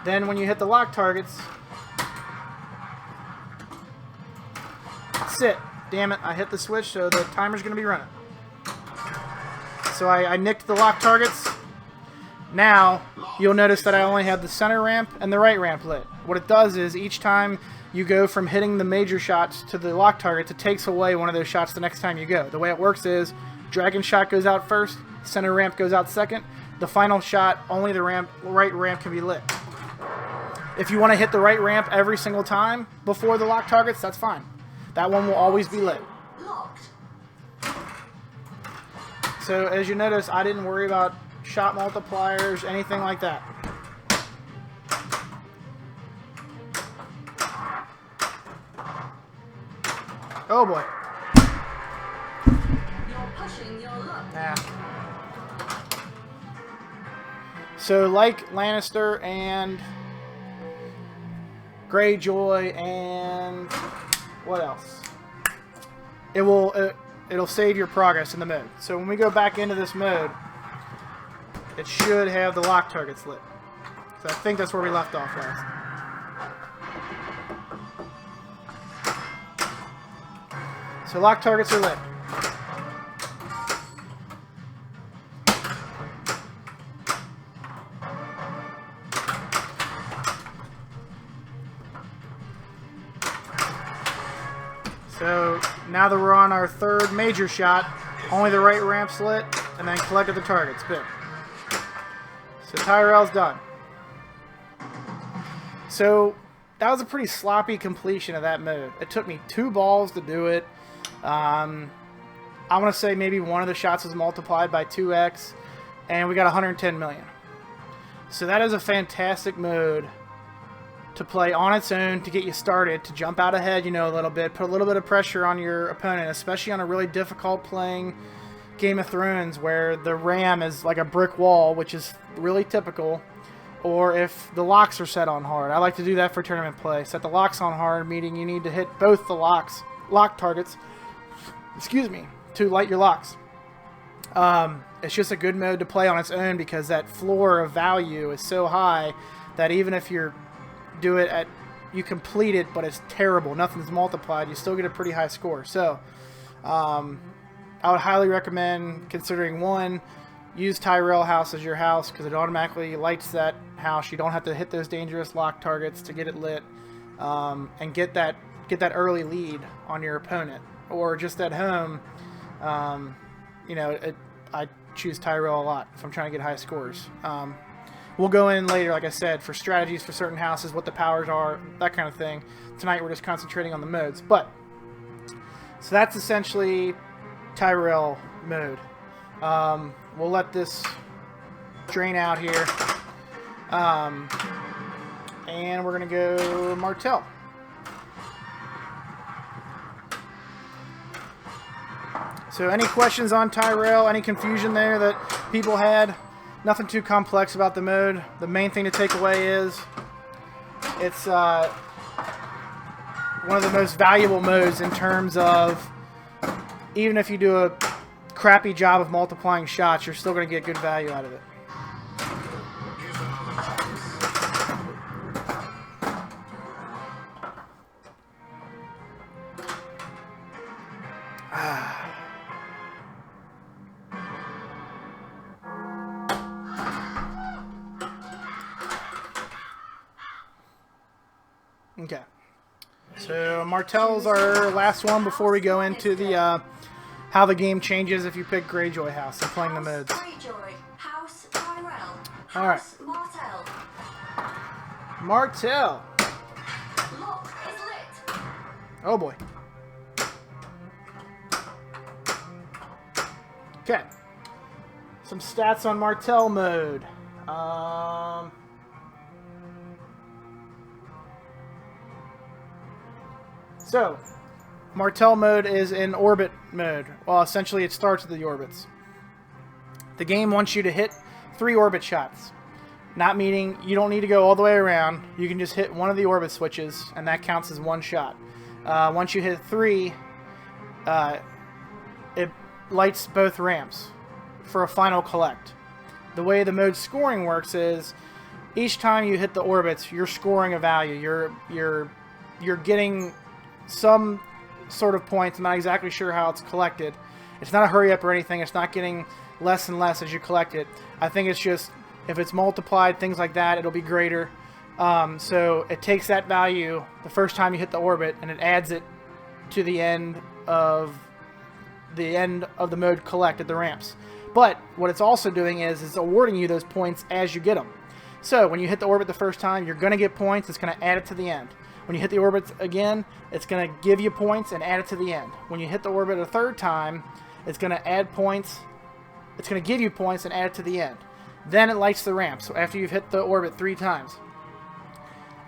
Then when you hit the lock targets, sit. Damn it, I hit the switch, so the timer's going to be running. So I nicked the lock targets. Now, you'll notice that I only have the center ramp and the right ramp lit. What it does is, each time you go from hitting the major shots to the lock targets, it takes away one of those shots the next time you go. The way it works is, dragon shot goes out first, center ramp goes out second. The final shot, only the right ramp can be lit. If you want to hit the right ramp every single time before the lock targets, that's fine. That one will always be lit. Locked. So as you notice, I didn't worry about shot multipliers, anything like that. Oh boy. You're pushing your luck. Nah. So like Lannister and Greyjoy and what else? It'll save your progress in the mode. So when we go back into this mode, it should have the lock targets lit. So I think that's where we left off last. So lock targets are lit. So now that we're on our third major shot, only the right ramp's lit, and then collected the targets. Good. So Tyrell's done. So that was a pretty sloppy completion of that mode. It took me 2 balls to do it. I want to say maybe one of the shots was multiplied by 2x, and we got 110 million. So that is a fantastic mode to play on its own, to get you started, to jump out ahead, you know, a little bit, put a little bit of pressure on your opponent, especially on a really difficult playing Game of Thrones where the ram is like a brick wall, which is really typical, or if the locks are set on hard. I like to do that for tournament play. Set the locks on hard, meaning you need to hit both the lock targets, excuse me, to light your locks. It's just a good mode to play on its own because that floor of value is so high that even if you complete it, but it's terrible, nothing's multiplied, you still get a pretty high score. So, I would highly recommend considering, one, use Tyrell house as your house because it automatically lights that house. You don't have to hit those dangerous lock targets to get it lit, and get that early lead on your opponent. Or just at home, you know, I choose Tyrell a lot if I'm trying to get high scores. We'll go in later, like I said, for strategies for certain houses, what the powers are, that kind of thing. Tonight we're just concentrating on the modes. So that's essentially Tyrell mode. We'll let this drain out here. And we're going to go Martell. So any questions on Tyrell, any confusion there that people had? Nothing too complex about the mode. The main thing to take away is it's one of the most valuable modes in terms of even if you do a crappy job of multiplying shots, you're still going to get good value out of it. Okay, so Martell's our last one before we go into the how the game changes if you pick Greyjoy house and playing the modes. Greyjoy, House Tyrell, All right. House Martell. Martell. Lock is lit. Oh boy. Okay. Some stats on Martell mode. So, Martell mode is in orbit mode. Well, essentially it starts with the orbits. The game wants you to hit 3 orbit shots. Not meaning you don't need to go all the way around. You can just hit one of the orbit switches, and that counts as 1 shot. Once you hit 3, it lights both ramps for a final collect. The way the mode scoring works is each time you hit the orbits, you're scoring a value. You're getting some sort of points. I'm not exactly sure how it's collected. It's not a hurry up or anything. It's not getting less and less as you collect it. I think it's just if it's multiplied, things like that, it'll be greater. So it takes that value the first time you hit the orbit and it adds it to the end of the mode collect at the ramps. But what it's also doing is it's awarding you those points as you get them. So when you hit the orbit the first time, you're going to get points. It's going to add it to the end. When you hit the orbit again, it's going to give you points and add it to the end. When you hit the orbit a third time, it's going to add points. It's going to give you points and add it to the end. Then it lights the ramp. So after you've hit the orbit 3 times.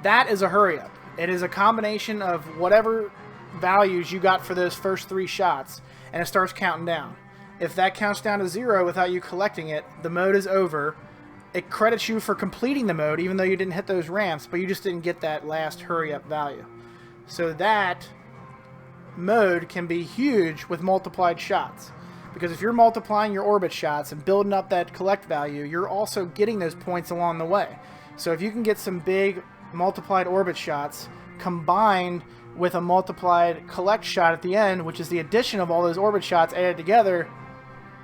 That is a hurry up. It is a combination of whatever values you got for those first 3 shots, and it starts counting down. If that counts down to 0 without you collecting it, the mode is over. It credits you for completing the mode, even though you didn't hit those ramps, but you just didn't get that last hurry-up value. So that mode can be huge with multiplied shots. Because if you're multiplying your orbit shots and building up that collect value, you're also getting those points along the way. So if you can get some big multiplied orbit shots combined with a multiplied collect shot at the end, which is the addition of all those orbit shots added together,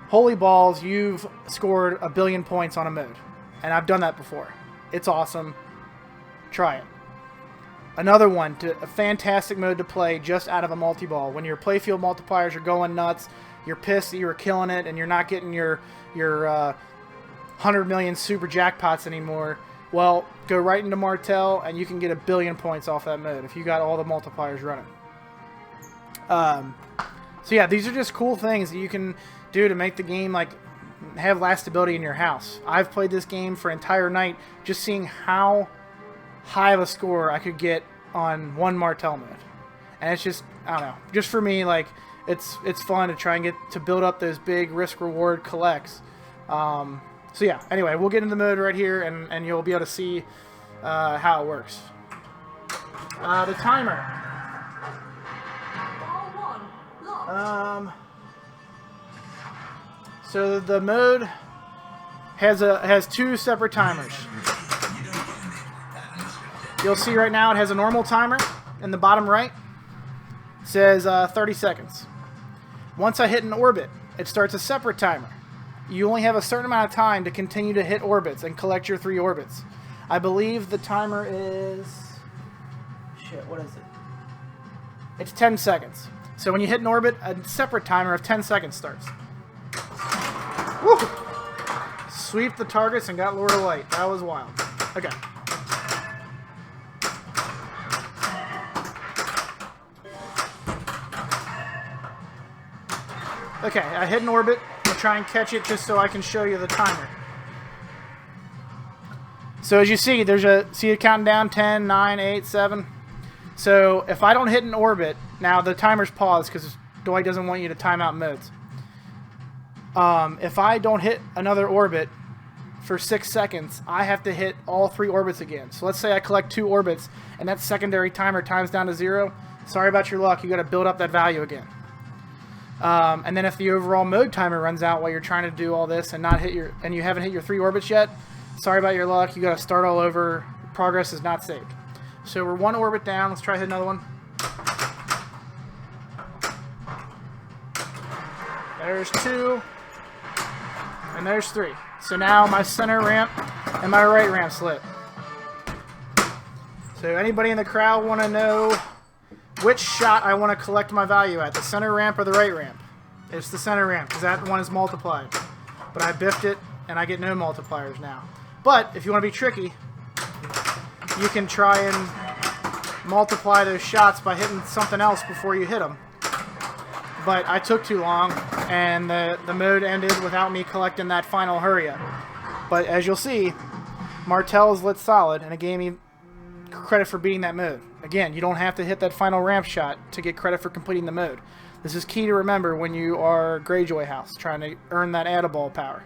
holy balls, you've scored 1 billion points on a mode. And I've done that before. It's awesome. Try it. Another one, a fantastic mode to play just out of a multi-ball. When your playfield multipliers are going nuts, you're pissed that you were killing it, and you're not getting your 100 million super jackpots anymore. Well, go right into Martell, and you can get 1 billion points off that mode if you got all the multipliers running. So yeah, these are just cool things that you can do to make the game like have lastability in your house. I've played this game for an entire night just seeing how high of a score I could get on one Martell mode. And it's just, I don't know, just for me, like, it's fun to try and get to build up those big risk-reward collects. So yeah, anyway, we'll get into the mode right here, and you'll be able to see how it works. The timer. Ball 1. Locked. So the mode has 2 separate timers. You'll see right now it has a normal timer in the bottom right. It says 30 seconds. Once I hit an orbit, it starts a separate timer. You only have a certain amount of time to continue to hit orbits and collect your 3 orbits. I believe the timer is... Shit, what is it? It's 10 seconds. So when you hit an orbit, a separate timer of 10 seconds starts. Woo! Sweep the targets and got Lord of Light. That was wild. Okay. Okay, I hit an orbit. I'll try and catch it just so I can show you the timer. So as you see, see it counting down 10, 9, 8, 7. So if I don't hit an orbit, now the timer's paused because Dwight doesn't want you to time out modes. If I don't hit another orbit for 6 seconds, I have to hit all 3 orbits again. So let's say I collect 2 orbits and that secondary timer times down to 0. Sorry about your luck, you got to build up that value again. And then if the overall mode timer runs out while you're trying to do all this and you haven't hit your 3 orbits yet, sorry about your luck, you got to start all over. Progress is not saved. So we're 1 orbit down. Let's try to hit another one. There's 2. And there's 3. So now my center ramp and my right ramp's lit. So anybody in the crowd want to know which shot I want to collect my value at, the center ramp or the right ramp? It's the center ramp because that one is multiplied. But I biffed it and I get no multipliers now. But if you want to be tricky, you can try and multiply those shots by hitting something else before you hit them. But I took too long, and the mode ended without me collecting that final hurry up. But as you'll see, Martell is lit solid, and it gave me credit for beating that mode. Again, you don't have to hit that final ramp shot to get credit for completing the mode. This is key to remember when you are Greyjoy House, trying to earn that Add-a-Ball power.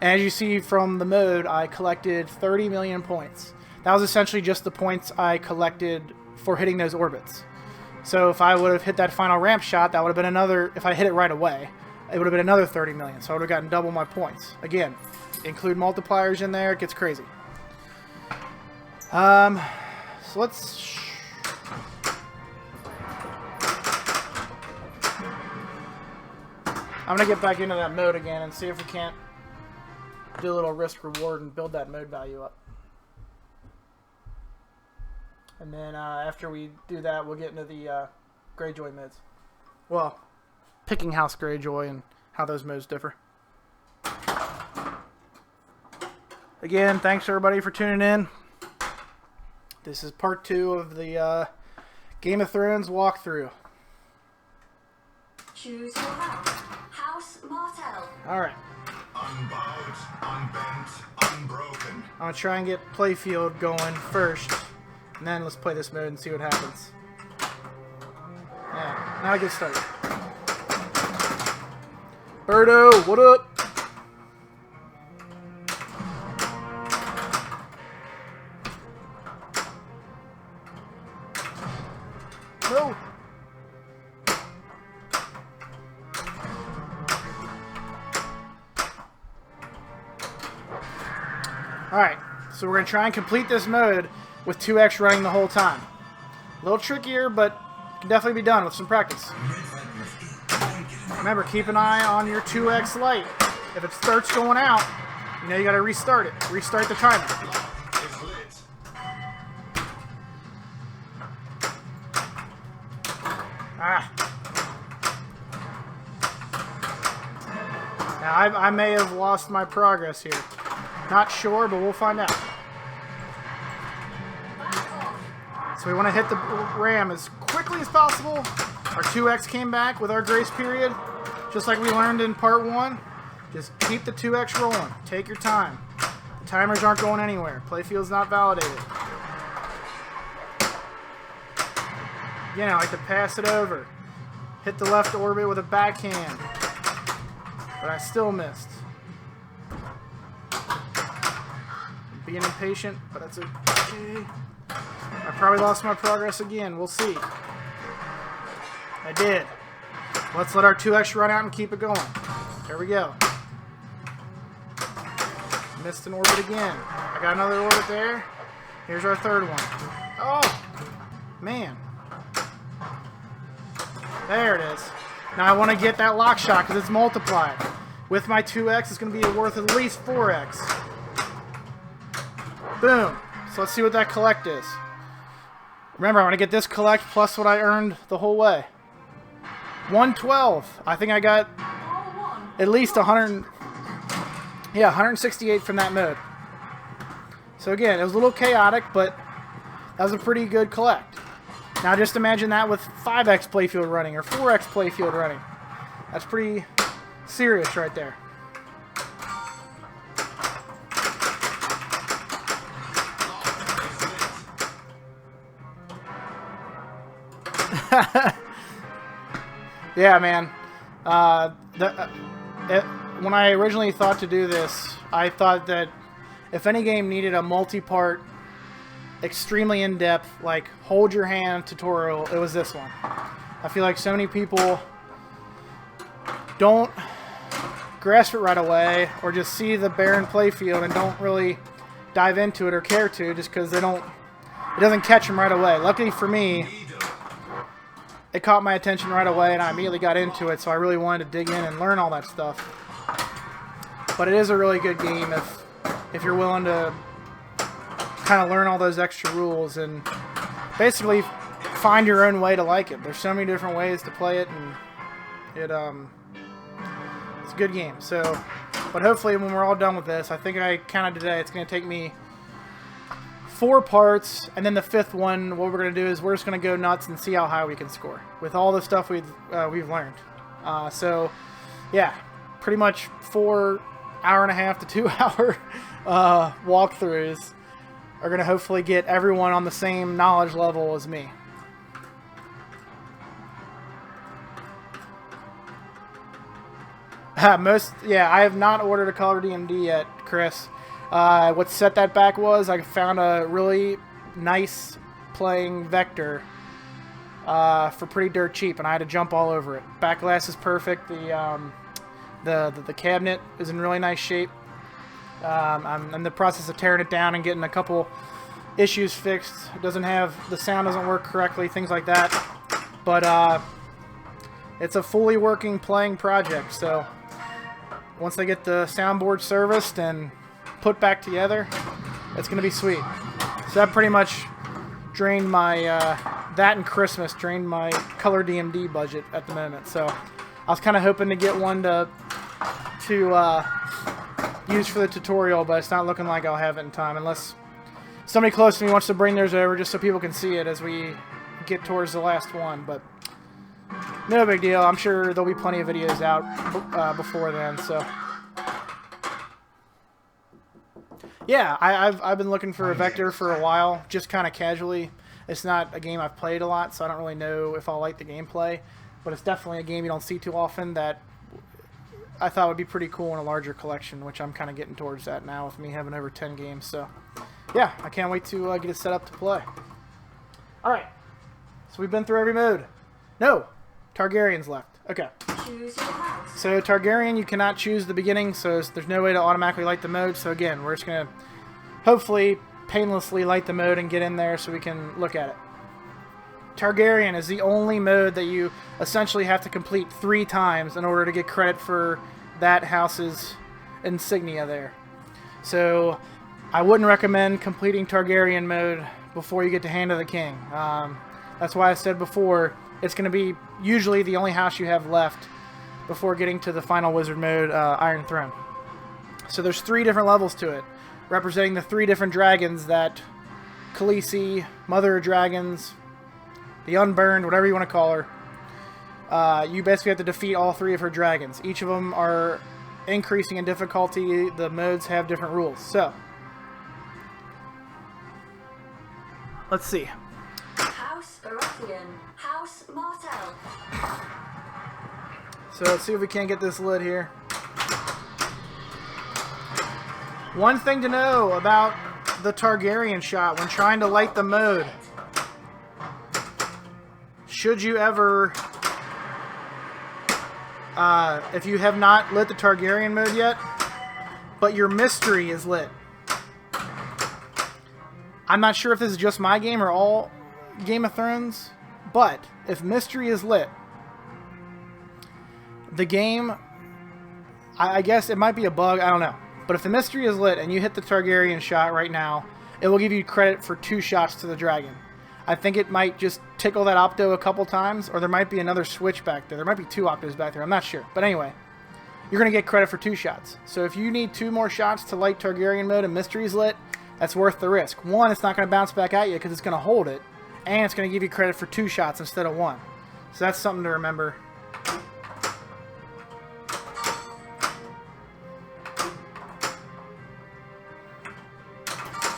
As you see from the mode, I collected 30 million points. That was essentially just the points I collected for hitting those orbits. So if I would have hit that final ramp shot, that would have been another, if I hit it right away, it would have been another 30 million. So I would have gotten double my points. Again, include multipliers in there, it gets crazy. So let's... I'm going to get back into that mode again and see if we can't do a little risk reward and build that mode value up. And then after we do that, we'll get into the Greyjoy modes. Well, picking House Greyjoy and how those modes differ. Again, thanks everybody for tuning in. This is part 2 of the Game of Thrones walkthrough. Choose your house. House Martell. Alright. Unbowed, unbent, unbroken. I'm going to try and get playfield going first. And then let's play this mode and see what happens. Yeah, now I get started. Birdo, what up? No. Alright, so we're going to try and complete this mode with 2x running the whole time. A little trickier, but can definitely be done with some practice. Remember, keep an eye on your 2x light. If it starts going out, you know you gotta restart it. Restart the timer. Ah. Now, I may have lost my progress here. Not sure, but we'll find out. So we want to hit the ram as quickly as possible. Our 2x came back with our grace period, just like we learned in part 1. Just keep the 2x rolling. Take your time. The timers aren't going anywhere. Playfield's not validated. Again, I like to pass it over. Hit the left orbit with a backhand. But I still missed. Being impatient, but that's okay. I probably lost my progress again. We'll see. I did. Let's let our 2x run out and keep it going. There we go. Missed an orbit again. I got another orbit there. Here's our third one. Oh, man. There it is. Now I want to get that lock shot because it's multiplied. With my 2x, it's going to be worth at least 4x. Boom. So let's see what that collect is. Remember, I want to get this collect plus what I earned the whole way. 112. I think I got at least 100. Yeah, 168 from that mode. So again, it was a little chaotic, but that was a pretty good collect. Now just imagine that with 5x playfield running or 4x playfield running. That's pretty serious right there. Yeah, man. When I originally thought to do this, I thought that if any game needed a multi-part, extremely in-depth, like hold your hand tutorial, it was this one. I feel like so many people don't grasp it right away, or just see the barren playfield and don't really dive into it or care to, just because it doesn't catch them right away. Luckily for me, it caught my attention right away, and I immediately got into it, so I really wanted to dig in and learn all that stuff. But it is a really good game if you're willing to kind of learn all those extra rules and basically find your own way to like it. There's so many different ways to play it, and it's a good game. So, but hopefully when we're all done with this, I think I counted today, it's going to take me 4 parts, and then the 5th one, what we're going to do is we're just going to go nuts and see how high we can score with all the stuff we've learned. So, yeah, pretty much 4 hour-and-a-half to 2 hour walkthroughs are going to hopefully get everyone on the same knowledge level as me. I have not ordered a color DMD yet, Chris. What set that back was I found a really nice playing vector for pretty dirt cheap, and I had to jump all over it. Back glass is perfect. The cabinet is in really nice shape. I'm in the process of tearing it down and getting a couple issues fixed. The sound doesn't work correctly, things like that. But it's a fully working playing project. So once they get the soundboard serviced and put back together, it's going to be sweet. So that pretty much drained my, that and Christmas drained my color DMD budget at the moment. So I was kind of hoping to get one to use for the tutorial, but it's not looking like I'll have it in time unless somebody close to me wants to bring theirs over just so people can see it as we get towards the last one. But no big deal. I'm sure there'll be plenty of videos out before then. So yeah, I've been looking for a vector for a while, just kind of casually. It's not a game I've played a lot, so I don't really know if I'll like the gameplay. But it's definitely a game you don't see too often that I thought would be pretty cool in a larger collection, which I'm kind of getting towards that now with me having over 10 games. So yeah, I can't wait to get it set up to play. Alright, so we've been through every mode. No, Targaryen's left. Okay. Choose your house. So Targaryen, you cannot choose the beginning, so there's no way to automatically light the mode. So again, we're just going to hopefully painlessly light the mode and get in there so we can look at it. Targaryen is the only mode that you essentially have to complete 3 times in order to get credit for that house's insignia there. So I wouldn't recommend completing Targaryen mode before you get to Hand of the King. That's why I said before, it's going to be usually the only house you have left before getting to the final wizard mode, Iron Throne. So there's 3 different levels to it. representing the 3 different dragons that Khaleesi, Mother of Dragons, the Unburned, whatever you want to call her. You basically have to defeat all 3 of her dragons. Each of them are increasing in difficulty. The modes have different rules. So, let's see. House Baratheon. House Martell. So let's see if we can't get this lit here. One thing to know about the Targaryen shot when trying to light the mode. Should you ever, if you have not lit the Targaryen mode yet, but your mystery is lit. I'm not sure if this is just my game or all Game of Thrones, but if mystery is lit, the game, I guess it might be a bug, I don't know. But if the mystery is lit and you hit the Targaryen shot right now, it will give you credit for 2 shots to the dragon. I think it might just tickle that opto a couple times, or there might be another switch back there. There might be 2 optos back there, I'm not sure. But anyway, you're going to get credit for 2 shots. So if you need 2 more shots to light Targaryen mode and mystery is lit, that's worth the risk. 1, it's not going to bounce back at you because it's going to hold it, and it's going to give you credit for 2 shots instead of 1. So that's something to remember.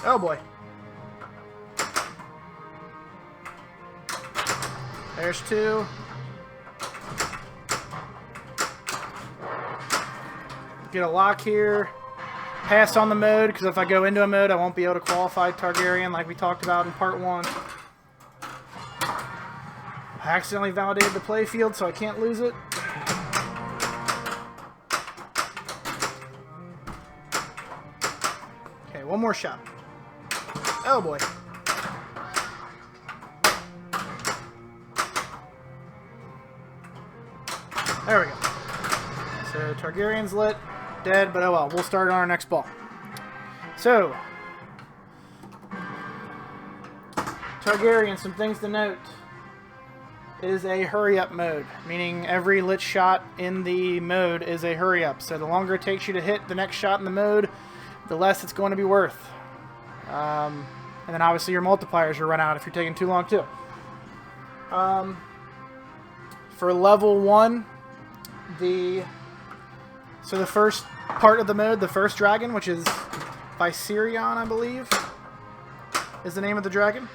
Oh boy. There's 2. Get a lock here. Pass on the mode, because if I go into a mode, I won't be able to qualify Targaryen like we talked about in part 1. I accidentally validated the playfield, so I can't lose it. Okay, one more shot. Oh boy. There we go. So Targaryen's lit, dead, but oh well. We'll start on our next ball. So, Targaryen, some things to note. It is a hurry-up mode, meaning every lit shot in the mode is a hurry-up. So the longer it takes you to hit the next shot in the mode, the less it's going to be worth. And then obviously your multipliers will run out if you're taking too long too. For level 1, the first part of the mode, the first dragon, which is Viserion, I believe, is the name of the dragon.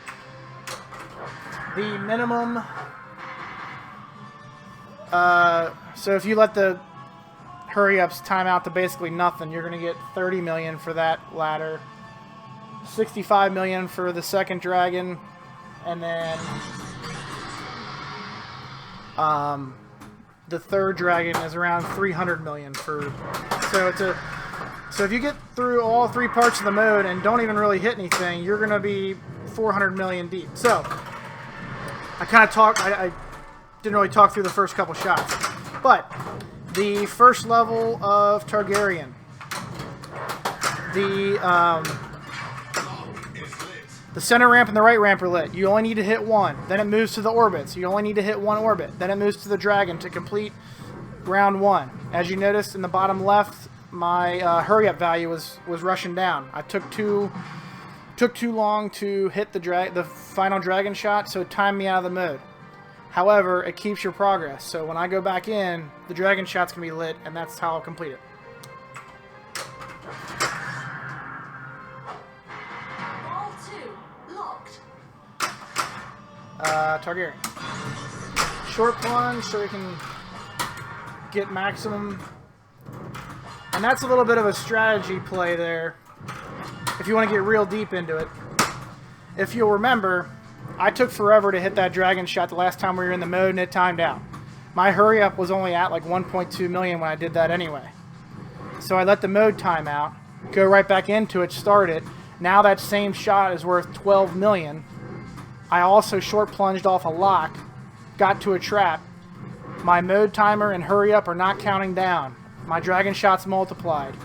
The minimum, so if you let the hurry-ups time out to basically nothing, you're going to get 30 million for that ladder, 65 million for the second dragon, and then the third dragon is around 300 million for. So if you get through all 3 parts of the mode and don't even really hit anything, you're going to be 400 million deep. So I kind of talked. I didn't really talk through the first couple shots, but the first level of Targaryen, the center ramp and the right ramp are lit. You only need to hit 1. Then it moves to the orbits. You only need to hit 1 orbit. Then it moves to the dragon to complete round 1. As you noticed in the bottom left, my hurry-up value was rushing down. I took too long to hit the final dragon shot, so it timed me out of the mode. However, it keeps your progress. So when I go back in, the dragon shot's going to be lit, and that's how I'll complete it. Targaryen. Short plunge so we can get maximum. And that's a little bit of a strategy play there if you want to get real deep into it. If you'll remember, I took forever to hit that dragon shot the last time we were in the mode and it timed out. My hurry up was only at like 1.2 million when I did that anyway. So I let the mode time out, go right back into it, start it. Now that same shot is worth 12 million. I also short plunged off a lock, got to a trap. My mode timer and hurry up are not counting down. My dragon shots multiplied.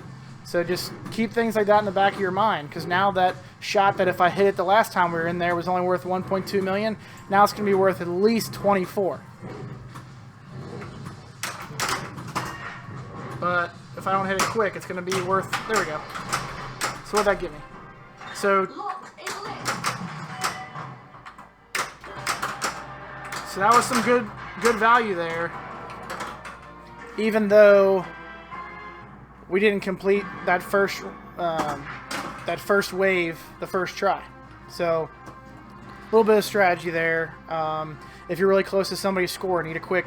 So just keep things like that in the back of your mind, because now that shot that if I hit it the last time we were in there was only worth 1.2 million, now it's going to be worth at least 24. But if I don't hit it quick, it's going to be worth, there we go, So what'd that give me? So Lock is lit. that was some good value there. Even though we didn't complete that first wave the first try. So a little bit of strategy there. If you're really close to somebody's score and need a quick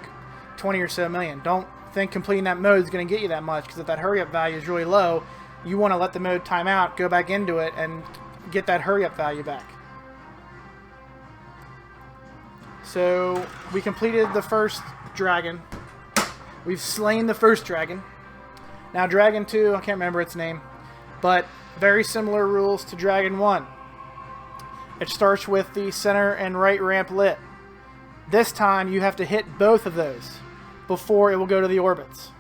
20 or so million, don't think completing that mode is going to get you that much, because if that hurry up value is really low, you want to let the mode time out, go back into it, and get that hurry up value back. So we completed the first dragon. We've slain the first dragon. Now Dragon 2, I can't remember its name, but very similar rules to Dragon 1. It starts with the center and right ramp lit. This time you have to hit both of those before it will go to the orbits.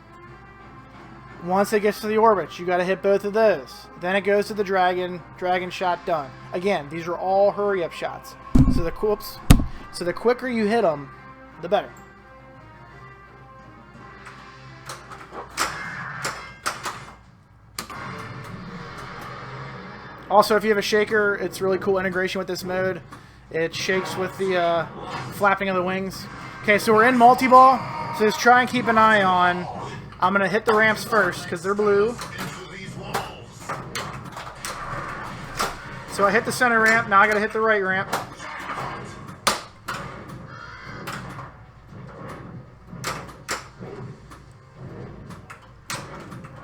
Once it gets to the orbits, you got to hit both of those. Then it goes to the dragon shot done. Again, these are all hurry up shots. So the quicker you hit them, the better. Also, if you have a shaker, it's really cool integration with this mode. It shakes with the flapping of the wings. Okay, so we're in multi-ball. So just try and keep an eye on. I'm going to hit the ramps first because they're blue. So I hit the center ramp. Now I got to hit the right ramp.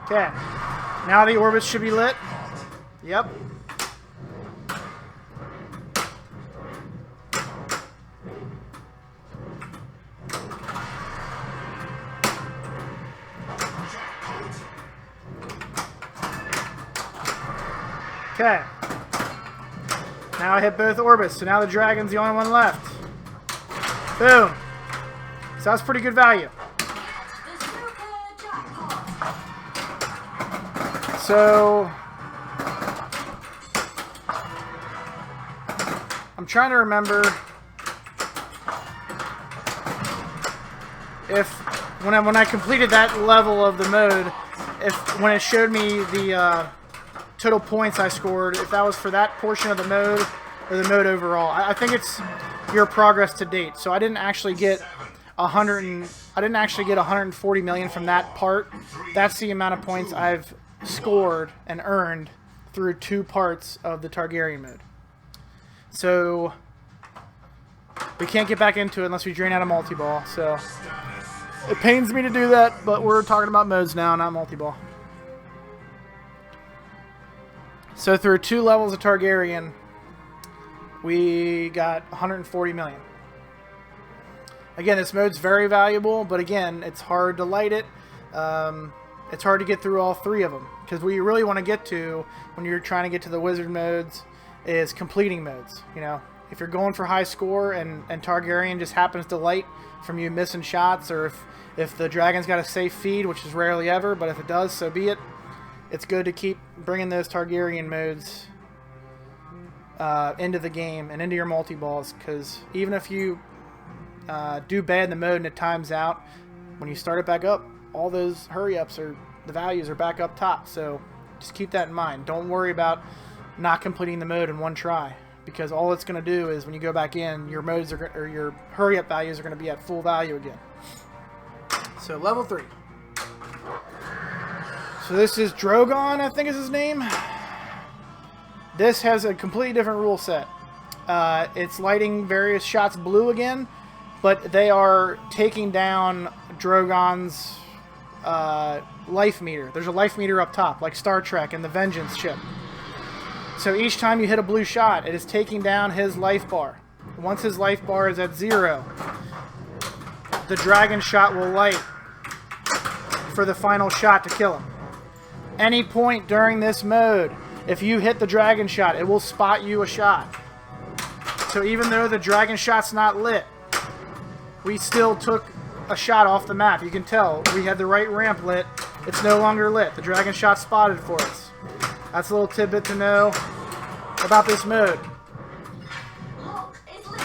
Okay. Now the orbits should be lit. Yep. Okay. Now I hit both orbits, so now the dragon's the only one left. Boom. So that's pretty good value. The super jackpot. So I'm trying to remember if when I completed that level of the mode, when it showed me the total points I scored, if that was for that portion of the mode or the mode overall. I think it's your progress to date. So I didn't actually get 140 million from that part. That's the amount of points I've scored and earned through 2 parts of the Targaryen mode. So we can't get back into it unless we drain out a multi-ball. So it pains me to do that, but we're talking about modes now, not multi-ball. So through 2 levels of Targaryen, we got 140 million. Again, this mode's very valuable, but again, it's hard to light it. It's hard to get through all 3 of them, because what you really want to get to when you're trying to get to the wizard modes is completing modes. You know, if you're going for high score and Targaryen just happens to light from you missing shots, or if the dragon's got a safe feed, which is rarely ever, but if it does, so be it. It's good to keep bringing those Targaryen modes into the game and into your multi-balls, because even if you do bad in the mode and it times out, when you start it back up, all those hurry-ups the values are back up top. So just keep that in mind. Don't worry about not completing the mode in one try, because all it's going to do is when you go back in, your modes or your hurry-up values are going to be at full value again. So level 3. So this is Drogon, I think is his name. This has a completely different rule set. It's lighting various shots blue again, but they are taking down Drogon's life meter. There's a life meter up top, like Star Trek and the Vengeance ship. So each time you hit a blue shot, it is taking down his life bar. Once his life bar is at 0, the dragon shot will light for the final shot to kill him. Any point during this mode, if you hit the dragon shot, it will spot you a shot. So even though the dragon shot's not lit, we still took a shot off the map. You can tell we had the right ramp lit. It's no longer lit. The dragon shot spotted for us. That's a little tidbit to know about this mode. Lock is lit.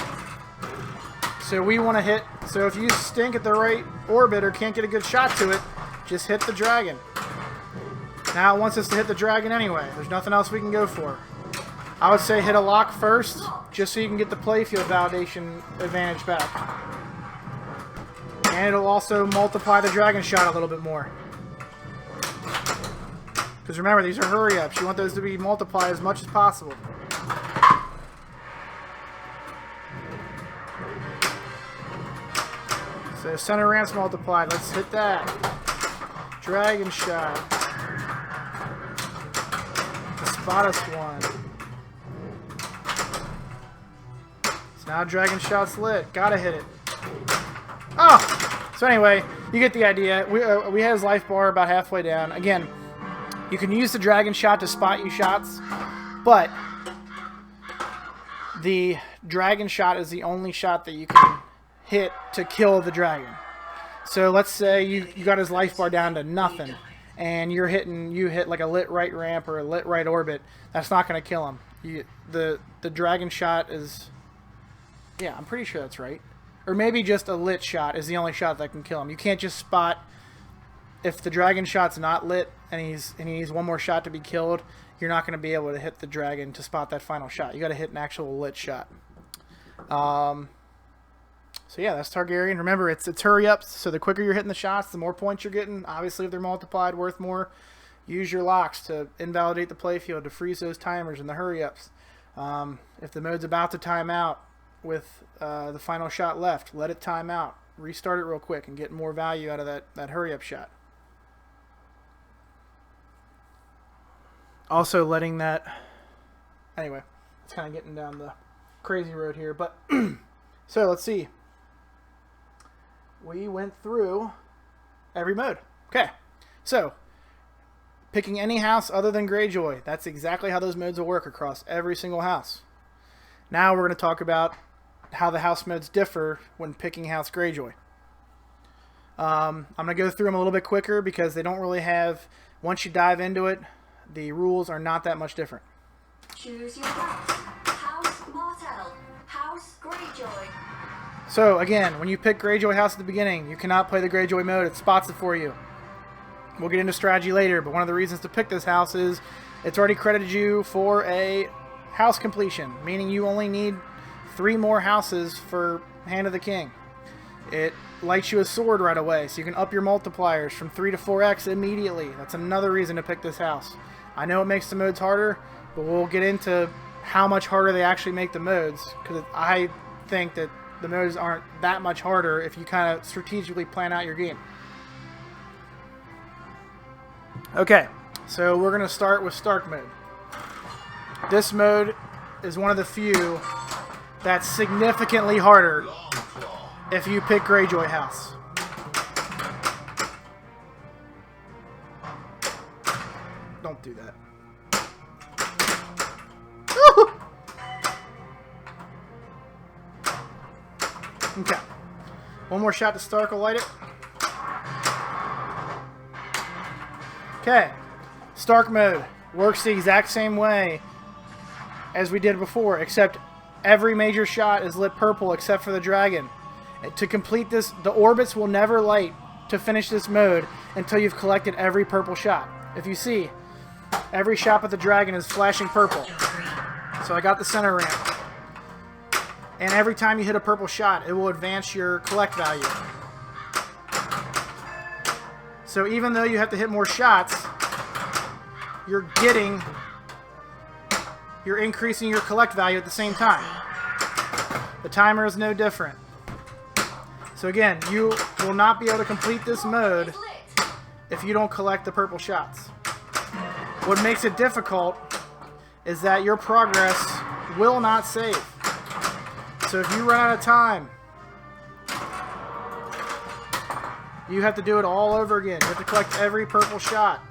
So we want to hit. So if you stink at the right orbit or can't get a good shot to it, just hit the dragon. Now it wants us to hit the dragon anyway. There's nothing else we can go for. I would say hit a lock first, just so you can get the playfield validation advantage back. And it'll also multiply the dragon shot a little bit more. Because remember, these are hurry-ups. You want those to be multiplied as much as possible. So center ramp's multiplied. Let's hit that. Dragon shot. Spot us one. So now dragon shot's lit. Gotta hit it. Oh! So anyway, you get the idea. We have his life bar about halfway down. Again, you can use the dragon shot to spot you shots, but the dragon shot is the only shot that you can hit to kill the dragon. So let's say you got his life bar down to nothing, and you hit like a lit right ramp or a lit right orbit. That's not going to kill him. The dragon shot is, yeah, I'm pretty sure that's right. Or maybe just a lit shot is the only shot that can kill him. You can't just spot, if the dragon shot's not lit and he needs one more shot to be killed, you're not going to be able to hit the dragon to spot that final shot. You got to hit an actual lit shot. So yeah, that's Targaryen. Remember, it's hurry-ups, so the quicker you're hitting the shots, the more points you're getting. Obviously, if they're multiplied, worth more. Use your locks to invalidate the playfield, to freeze those timers and the hurry-ups. If the mode's about to time out with the final shot left, let it time out. Restart it real quick and get more value out of that hurry-up shot. Also letting that... Anyway, it's kind of getting down the crazy road here, but... So, let's see. We went through every mode. Okay, so picking any house other than Greyjoy. That's exactly how those modes will work across every single house. Now we're going to talk about how the house modes differ when picking House Greyjoy. I'm going to go through them a little bit quicker because they don't really have... Once you dive into it, the rules are not that much different. Choose your house. House Martell. House Greyjoy. So, again, when you pick Greyjoy House at the beginning, you cannot play the Greyjoy mode. It spots it for you. We'll get into strategy later, but one of the reasons to pick this house is it's already credited you for a house completion, meaning you only need 3 more houses for Hand of the King. It lights you a sword right away, so you can up your multipliers from 3 to 4x immediately. That's another reason to pick this house. I know it makes the modes harder, but we'll get into how much harder they actually make the modes, because I think that the modes aren't that much harder if you kind of strategically plan out your game. Okay, so we're going to start with Stark mode. This mode is one of the few that's significantly harder if you pick Greyjoy House. Don't do that. Okay. One more shot to Stark will light it. Okay. Stark mode works the exact same way as we did before, except every major shot is lit purple except for the dragon. To complete this, the orbits will never light to finish this mode until you've collected every purple shot. If you see, every shot with the dragon is flashing purple. So I got the center ramp. And every time you hit a purple shot, it will advance your collect value. So even though you have to hit more shots, you're increasing your collect value at the same time. The timer is no different. So again, you will not be able to complete this mode if you don't collect the purple shots. What makes it difficult is that your progress will not save. So if you run out of time, you have to do it all over again. You have to collect every purple shot.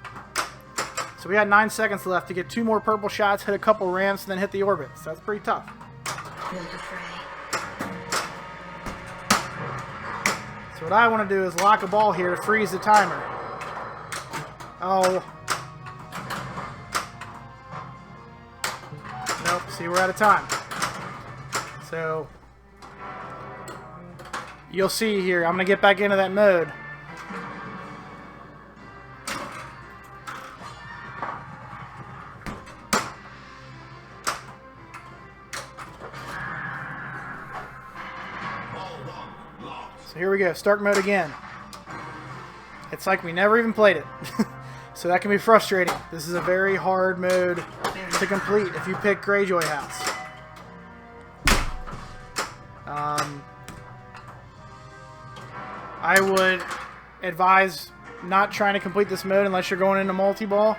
So we had 9 seconds left to get 2 more purple shots, hit a couple ramps, and then hit the orbit. So that's pretty tough. So what I want to do is lock a ball here to freeze the timer. Oh. Nope, see, we're out of time. So, you'll see here, I'm going to get back into that mode. So here we go. Stark mode again. It's like we never even played it. So that can be frustrating. This is a very hard mode to complete if you pick Greyjoy House. I would advise not trying to complete this mode unless you're going into multi-ball.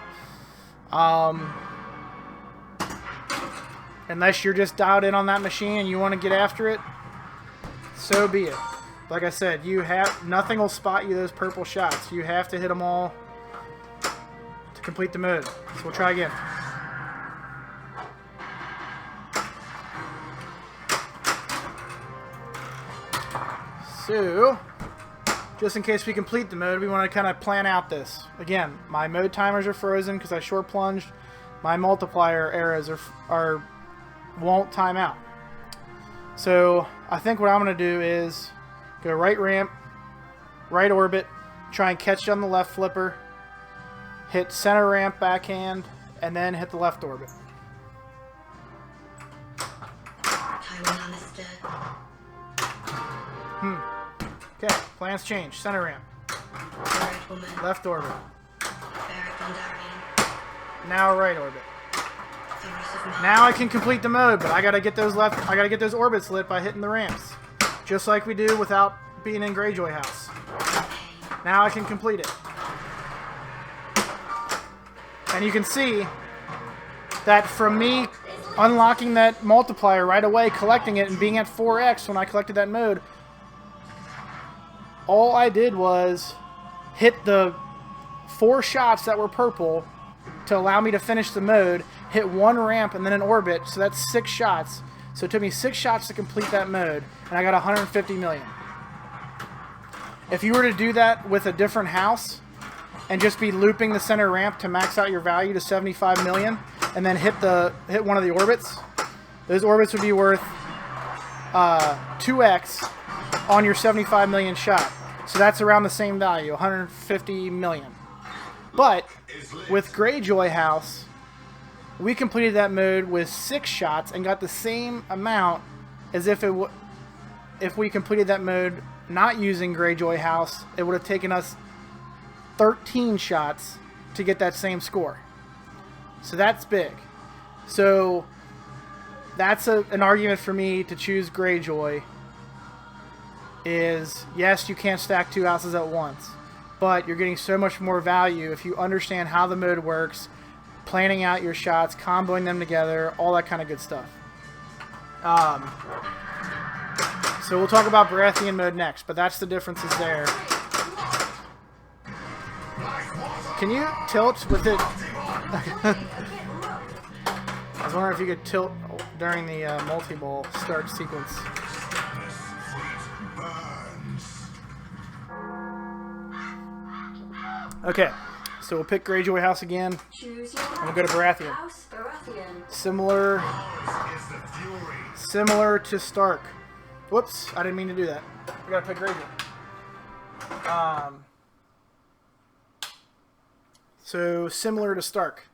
Unless you're just dialed in on that machine and you want to get after it, so be it. Like I said, nothing will spot you those purple shots. You have to hit them all to complete the mode. So we'll try again. So, just in case we complete the mode, we want to kind of plan out this. Again, my mode timers are frozen because I short plunged. My multiplier arrows won't time out. So I think what I'm going to do is go right ramp, right orbit, try and catch on the left flipper, hit center ramp backhand, and then hit the left orbit. Tyrell Lannister. Okay, plans change. Center ramp, Married woman. left orbit, Baratheon. now right orbit. Figures of men. Now I can complete the mode, but I gotta get those orbits lit by hitting the ramps. Just like we do without being in Greyjoy House. Now I can complete it. And you can see that from me unlocking that multiplier right away, collecting it, and being at 4x when I collected that mode, all I did was hit the 4 shots that were purple to allow me to finish the mode, hit 1 ramp and then an orbit, so that's 6 shots. So it took me 6 shots to complete that mode, and I got 150 million. If you were to do that with a different house and just be looping the center ramp to max out your value to 75 million and then hit one of the orbits, those orbits would be worth 2x on your 75 million shot. So that's around the same value, 150 million. But with Greyjoy House, we completed that mode with 6 shots and got the same amount as if we completed that mode not using Greyjoy House. It would have taken us 13 shots to get that same score. So that's big. So that's an argument for me to choose Greyjoy. Is yes, you can't stack 2 houses at once, but you're getting so much more value if you understand how the mode works, planning out your shots, comboing them together, all that kind of good stuff. So we'll talk about Baratheon mode next, but that's the differences there. Can you tilt with it? I was wondering if you could tilt during the multi-ball start sequence. Okay, so we'll pick Greyjoy House again. Choose your And we'll go to Baratheon. House Baratheon. Similar to Stark. Whoops, I didn't mean to do that. We gotta pick Greyjoy. So similar to Stark.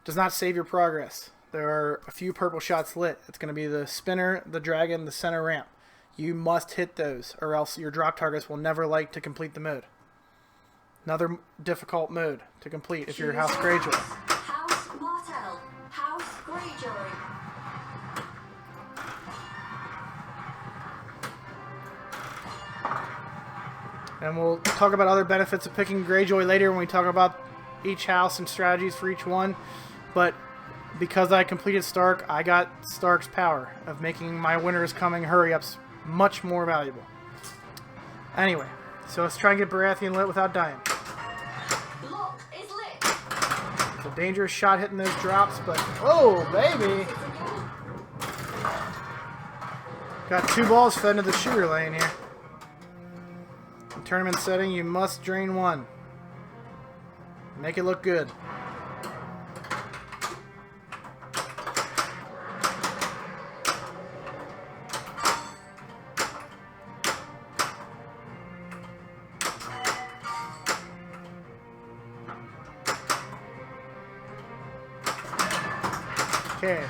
Does not save your progress. There are a few purple shots lit. It's gonna be the spinner, the dragon, the center ramp. You must hit those, or else your drop targets will never like to complete the mode. Another difficult mode to complete if you're House Greyjoy. House Martell. House Greyjoy. And we'll talk about other benefits of picking Greyjoy later when we talk about each house and strategies for each one. But because I completed Stark, I got Stark's power of making my winners coming hurry-ups much more valuable. Anyway, so let's try and get Baratheon lit without dying. Lock is lit. It's a dangerous shot hitting those drops, but... Oh, baby! Got 2 balls fed into the shooter lane here. In tournament setting, you must drain 1. Make it look good. Okay.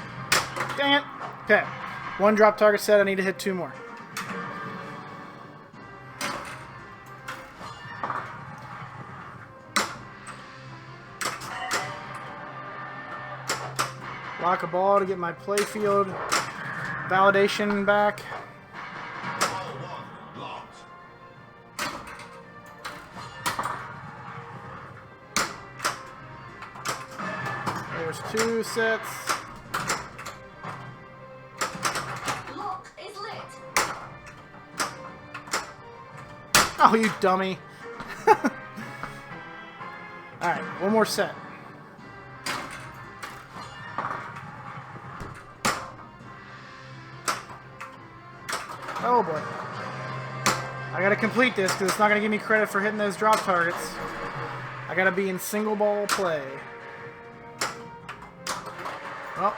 Dang it. Okay. 1 drop target set. I need to hit 2 more. Lock a ball to get my playfield validation back. There's 2 sets. Lock is lit. Oh, you dummy. Alright, one more set. Oh boy. I gotta complete this because it's not gonna give me credit for hitting those drop targets. I gotta be in single ball play. Well,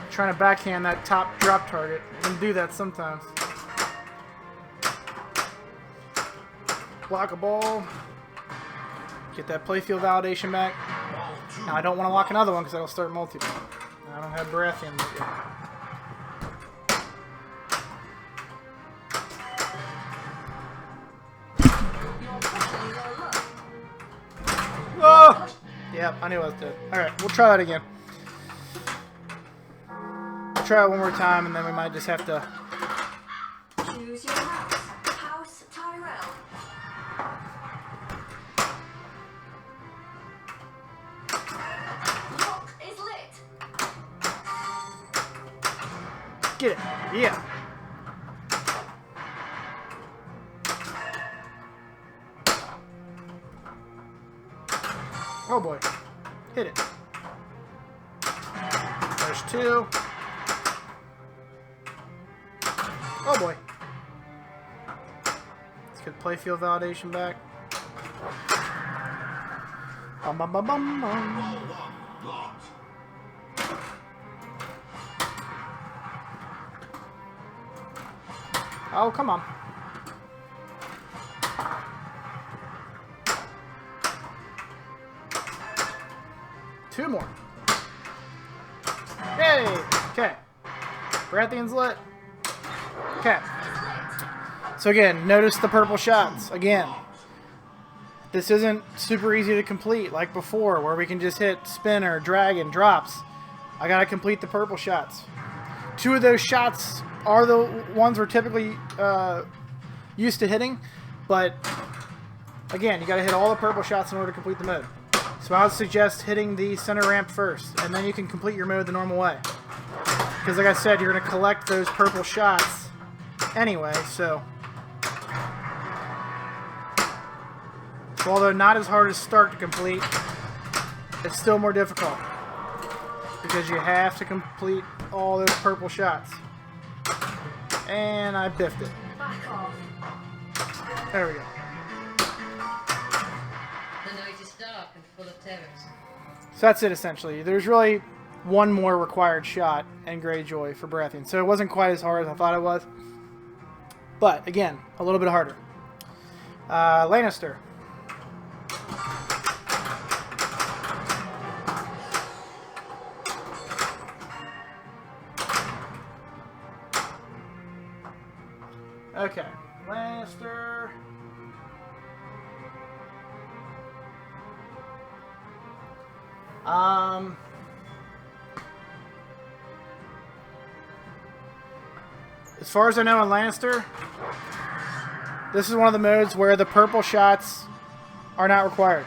trying to backhand that top drop target. I can do that sometimes. Block a ball. Get that playfield validation back. Now I don't want to lock another one because that'll start multi-ball. I don't have Baratheon yet. Oh! Yep, I knew I was dead. Alright, we'll try that again. We'll try it one more time and then we might just have to... Choose your house. House Tyrell. Lock is lit. Get it. Yeah. Oh boy. Hit it. There's 2. Oh boy. Let's get playfield validation back. Bum, bum, bum, bum, bum. Oh, come on. Two more. Hey! Okay. Baratheon's lit. Okay. So again, notice the purple shots. Again, this isn't super easy to complete like before where we can just hit spinner, dragon, drops. I gotta complete the purple shots. 2 of those shots are the ones we're typically used to hitting, but again, you gotta hit all the purple shots in order to complete the mode. So I would suggest hitting the center ramp first, and then you can complete your mode the normal way. Because like I said, you're going to collect those purple shots anyway, so although not as hard as start to complete, it's still more difficult. Because you have to complete all those purple shots. And I biffed it. Back off. There we go. The night is dark and full of terrors. So that's it essentially. There's really one more required shot in Greyjoy for Baratheon. So it wasn't quite as hard as I thought it was. But again, a little bit harder. Lannister. Okay, Lannister. As far as I know in Lannister, this is one of the modes where the purple shots are not required.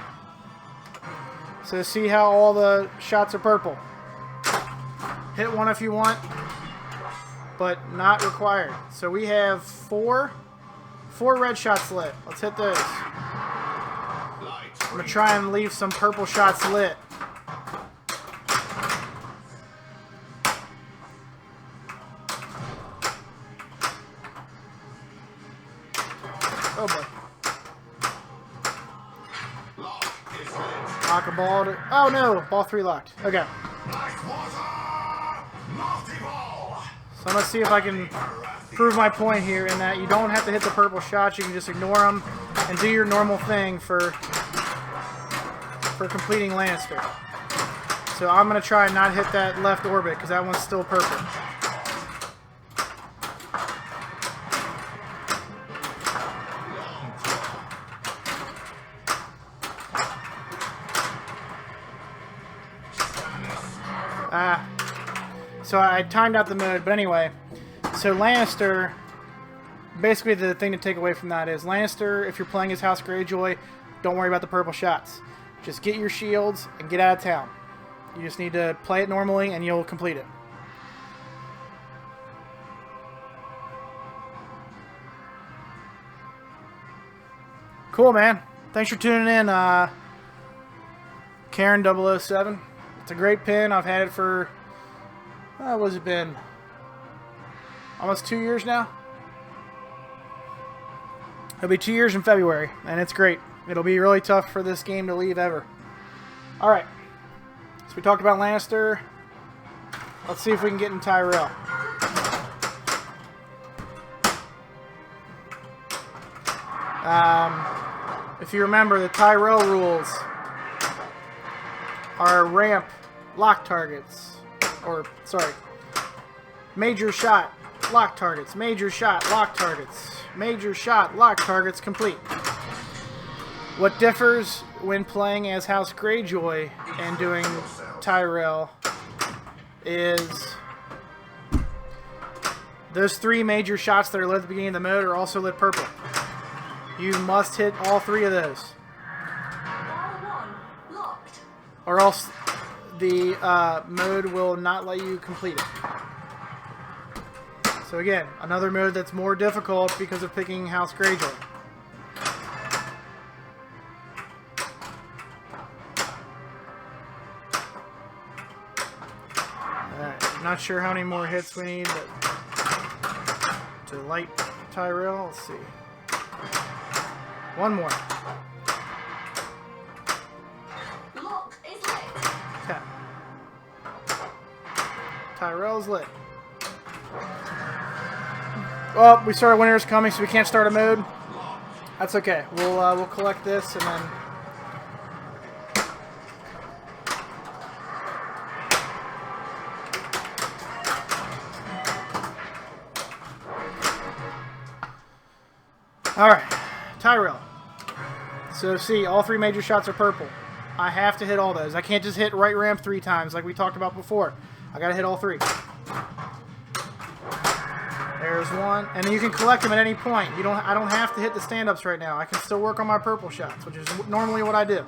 So see how all the shots are purple. Hit one if you want, but not required. So we have four red shots lit. Let's hit those. I'm going to try and leave some purple shots lit. Oh boy. Lock a ball to... Oh no! Ball 3 locked. Okay. So I'm going to see if I can prove my point here in that you don't have to hit the purple shots. You can just ignore them and do your normal thing for completing Lannister. So I'm going to try and not hit that left orbit because that one's still purple. So I timed out the mode, but anyway. So Lannister, basically the thing to take away from that is Lannister, if you're playing as House Greyjoy, don't worry about the purple shots. Just get your shields and get out of town. You just need to play it normally and you'll complete it. Cool, man. Thanks for tuning in, Karen 007. It's a great pin. I've had it for, what's it been? Almost 2 years now? It'll be 2 years in February, and it's great. It'll be really tough for this game to leave ever. Alright. So we talked about Lannister. Let's see if we can get in Tyrell. If you remember, the Tyrell rules are ramp lock targets. Or, sorry, major shot lock targets. Major shot lock targets. Major shot lock targets complete. What differs when playing as House Greyjoy and doing Tyrell is those 3 major shots that are lit at the beginning of the mode are also lit purple. You must hit all 3 of those. R1 locked. Or else the mode will not let you complete it. So again, another mode that's more difficult because of picking House Greyjoy. Alright, I'm not sure how many more hits we need to light Tyrell. Let's see. 1 more. Lock is lit. Okay. Tyrell's lit. Oh, we started Winter's Coming, so we can't start a mode. That's okay. We'll collect this and then. All right, Tyrell. So see, all 3 major shots are purple. I have to hit all those. I can't just hit right ramp 3 times like we talked about before. I gotta hit all 3. There's 1, and then you can collect them at any point. I don't have to hit the stand-ups right now. I can still work on my purple shots, which is normally what I do.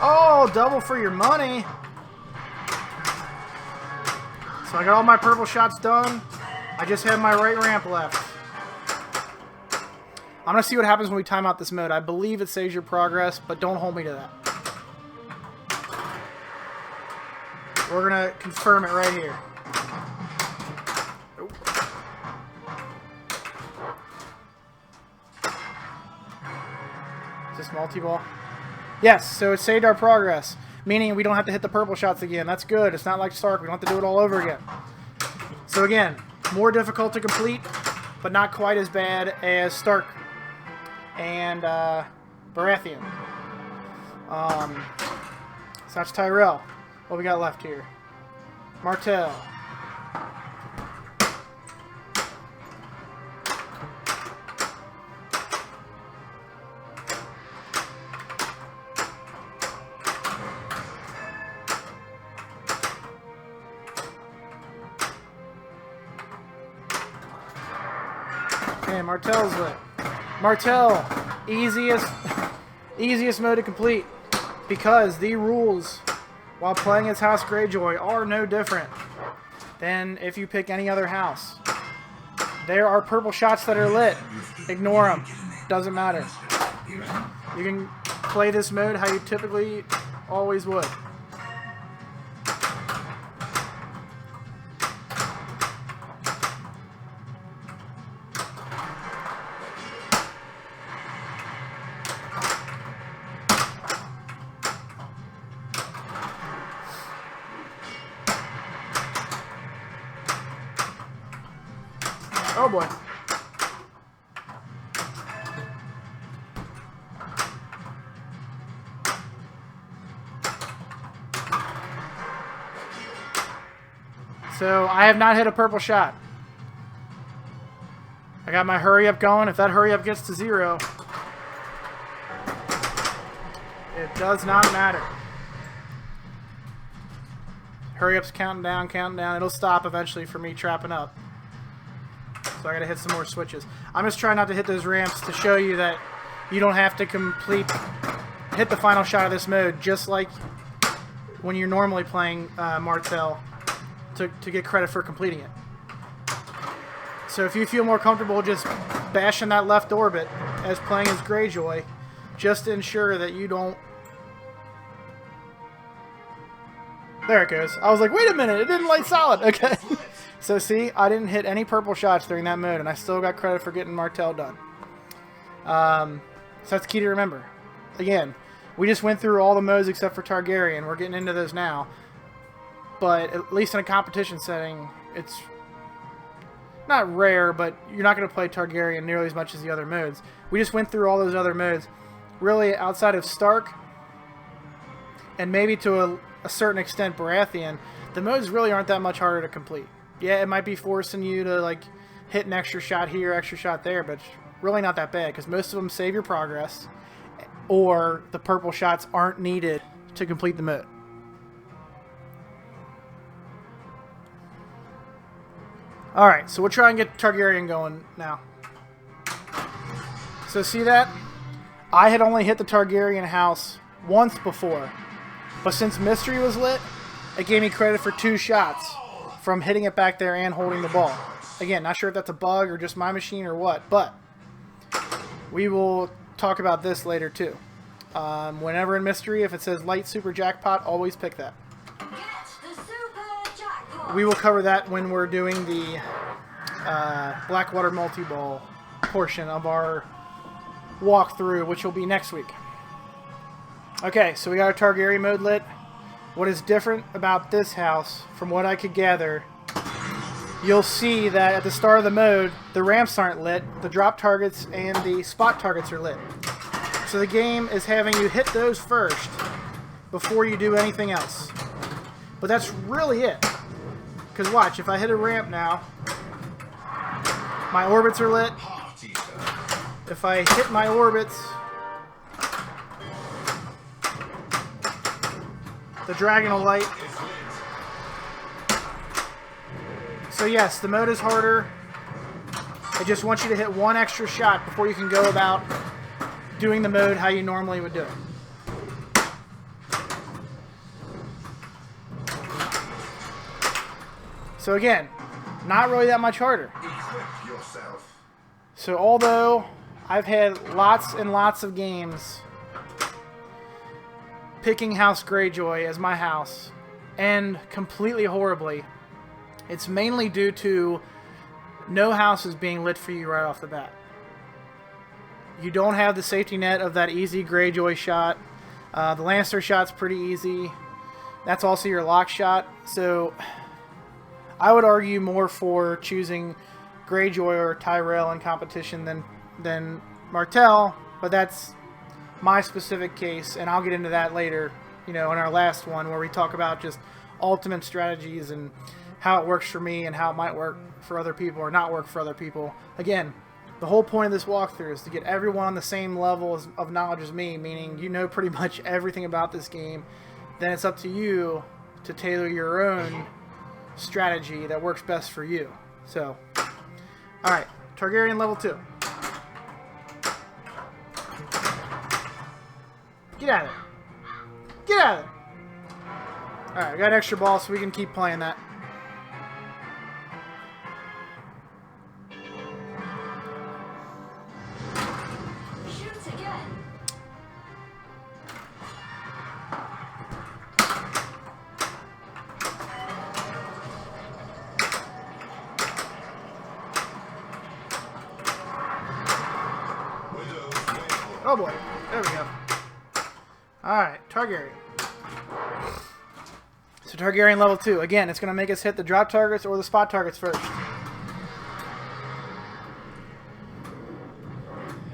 Oh, double for your money. So I got all my purple shots done. I just have my right ramp left. I'm going to see what happens when we time out this mode. I believe it saves your progress, but don't hold me to that. We're going to confirm it right here. Oh. Is this multi-ball? Yes, so it saved our progress. Meaning we don't have to hit the purple shots again. That's good. It's not like Stark. We don't have to do it all over again. So again, more difficult to complete, but not quite as bad as Stark and Baratheon. So that's Tyrell. What we got left here? Martell. Okay, Martell's lit. Martell, easiest mode to complete, because the rules while playing as House Greyjoy are no different than if you pick any other house. There are purple shots that are lit. Ignore them. Doesn't matter. You can play this mode how you typically always would. Oh boy. So I have not hit a purple shot. I got my hurry up going. If that hurry up gets to 0, it does not matter. Hurry up's counting down, counting down. It'll stop eventually for me trapping up. So I gotta hit some more switches. I'm just trying not to hit those ramps to show you that you don't have to hit the final shot of this mode, just like when you're normally playing Martell, to get credit for completing it. So if you feel more comfortable just bashing that left orbit as playing as Greyjoy, just to ensure that you don't... There it goes. I was like, wait a minute, it didn't light solid. Okay. So see, I didn't hit any purple shots during that mode, and I still got credit for getting Martell done. So that's key to remember. Again, we just went through all the modes except for Targaryen. We're getting into those now. But at least in a competition setting, it's not rare, but you're not going to play Targaryen nearly as much as the other modes. We just went through all those other modes. Really, outside of Stark, and maybe to a certain extent Baratheon, the modes really aren't that much harder to complete. Yeah, it might be forcing you to like hit an extra shot here, extra shot there, but it's really not that bad because most of them save your progress, or the purple shots aren't needed to complete the mode. Alright, so we'll try and get Targaryen going now. So see that? I had only hit the Targaryen house once before, but since Mystery was lit, it gave me credit for 2 shots from hitting it back there and holding the ball. Again, not sure if that's a bug or just my machine or what, but we will talk about this later too. Whenever in Mystery, if it says Light Super Jackpot, always pick that. Get the super jackpot. We will cover that when we're doing the Blackwater multi-ball portion of our walkthrough, which will be next week. Okay, so we got our Targaryen mode lit. What is different about this house, from what I could gather, you'll see that at the start of the mode, the ramps aren't lit, the drop targets and the spot targets are lit. So the game is having you hit those first before you do anything else. But that's really it. Because watch, if I hit a ramp now, my orbits are lit. If I hit my orbits, the dragon will light. So yes, the mode is harder. I just want you to hit one extra shot before you can go about doing the mode how you normally would do it. So again, not really that much harder. Equip yourself. So although I've had lots and lots of games picking House Greyjoy as my house, and completely horribly, it's mainly due to no houses being lit for you right off the bat. You don't have the safety net of that easy Greyjoy shot. The Lannister shot's pretty easy. That's also your lock shot. So I would argue more for choosing Greyjoy or Tyrell in competition than Martell, but that's my specific case, and I'll get into that later, you know, in our last one where we talk about just ultimate strategies and how it works for me and how it might work for other people or not work for other people. Again, the whole point of this walkthrough is to get everyone on the same level of knowledge as me, meaning you know pretty much everything about this game. Then it's up to you to tailor your own strategy that works best for you. So, alright, Targaryen level 2. Get out of there. Get out of there. Alright, I got an extra ball so we can keep playing that. Shoot again. Oh boy. There we go. Alright, Targaryen. So Targaryen level 2. Again, it's going to make us hit the drop targets or the spot targets first.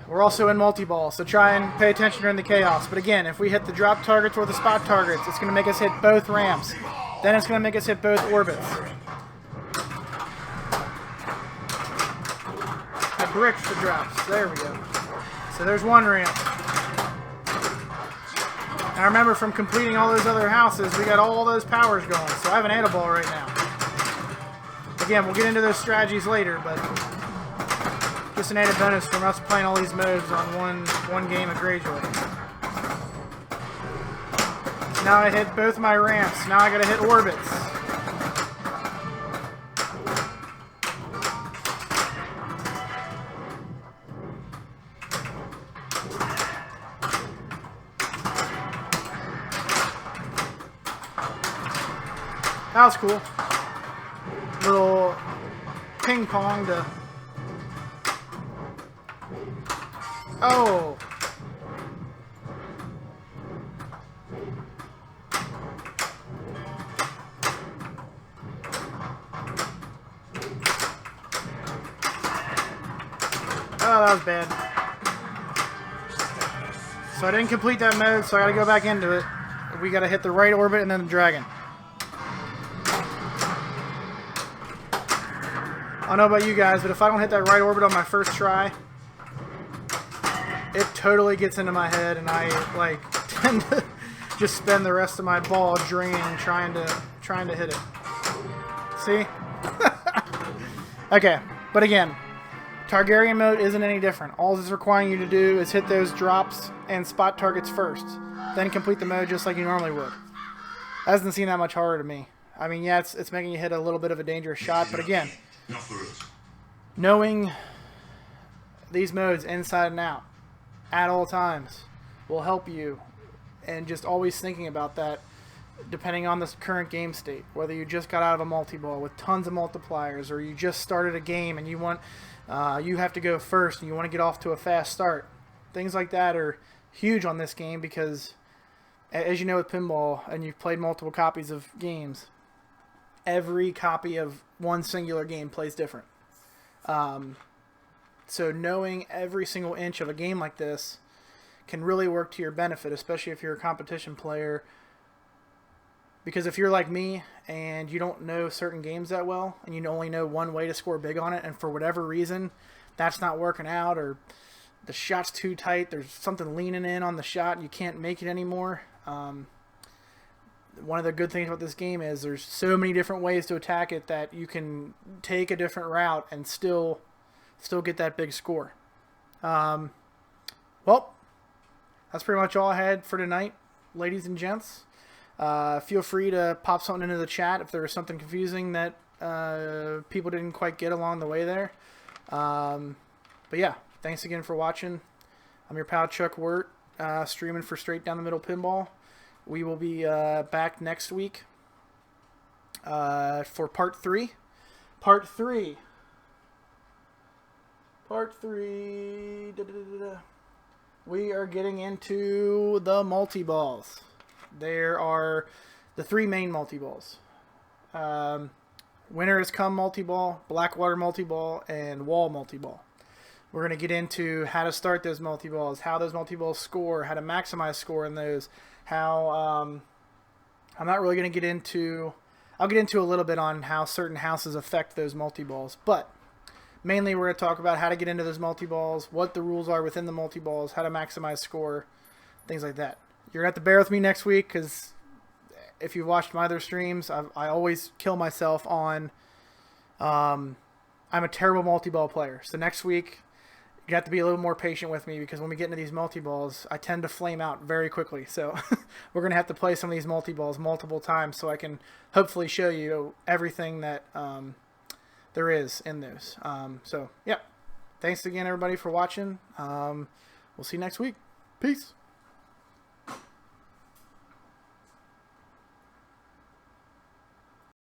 We're also in multi-ball, so try and pay attention during the chaos. But again, if we hit the drop targets or the spot targets, it's going to make us hit both ramps. Then it's going to make us hit both orbits. Frick the drops. There we go. So there's one ramp. I remember from completing all those other houses, we got all those powers going. So I have an animal right now. Again, we'll get into those strategies later, but just an added bonus from us playing all these modes on one game of Greyjoy. So now I hit both my ramps. Now I gotta hit orbits. That was cool. Little ping pong to... Oh! Oh, that was bad. So I didn't complete that mode, so I gotta go back into it. We gotta hit the right orbit and then the dragon. I don't know about you guys, but if I don't hit that right orbit on my first try, it totally gets into my head, and I like tend to just spend the rest of my ball draining trying to hit it. See? Okay, but again, Targaryen mode isn't any different. All it's requiring you to do is hit those drops and spot targets first, then complete the mode just like you normally would. That doesn't seem that much harder to me. I mean, yeah, it's making you hit a little bit of a dangerous shot, but again, knowing these modes inside and out at all times will help you, and just always thinking about that depending on the current game state, whether you just got out of a multi-ball with tons of multipliers, or you just started a game and you want you have to go first and you want to get off to a fast start. Things like that are huge on this game because, as you know with pinball, and you've played multiple copies of games, every copy of one singular game plays different. So knowing every single inch of a game like this can really work to your benefit, especially if you're a competition player. Because if you're like me and you don't know certain games that well, and you only know one way to score big on it, and for whatever reason that's not working out, or the shot's too tight, there's something leaning in on the shot, and you can't make it anymore, one of the good things about this game is there's so many different ways to attack it that you can take a different route and still get that big score. Well, that's pretty much all I had for tonight, ladies and gents. Feel free to pop something into the chat if there was something confusing that people didn't quite get along the way there. But yeah, thanks again for watching. I'm your pal Chuck Wirt, streaming for Straight Down the Middle Pinball. We will be back next week for part 3. Part 3. We are getting into the multi-balls. There are the 3 main multi-balls. Winter has Come multi-ball, Blackwater multi-ball, and Wall multi-ball. We're going to get into how to start those multi-balls, how those multi-balls score, how to maximize score in those, how I'm not really going to get into... I'll get into a little bit on how certain houses affect those multi-balls, but mainly we're going to talk about how to get into those multi-balls, what the rules are within the multi-balls, how to maximize score, things like that. You're going to have to bear with me next week because if you've watched my other streams, I always kill myself on I'm a terrible multi-ball player. So next week, you have to be a little more patient with me because when we get into these multi-balls, I tend to flame out very quickly. So we're going to have to play some of these multi-balls multiple times so I can hopefully show you everything that there is in those. So, yeah. Thanks again, everybody, for watching. We'll see you next week. Peace.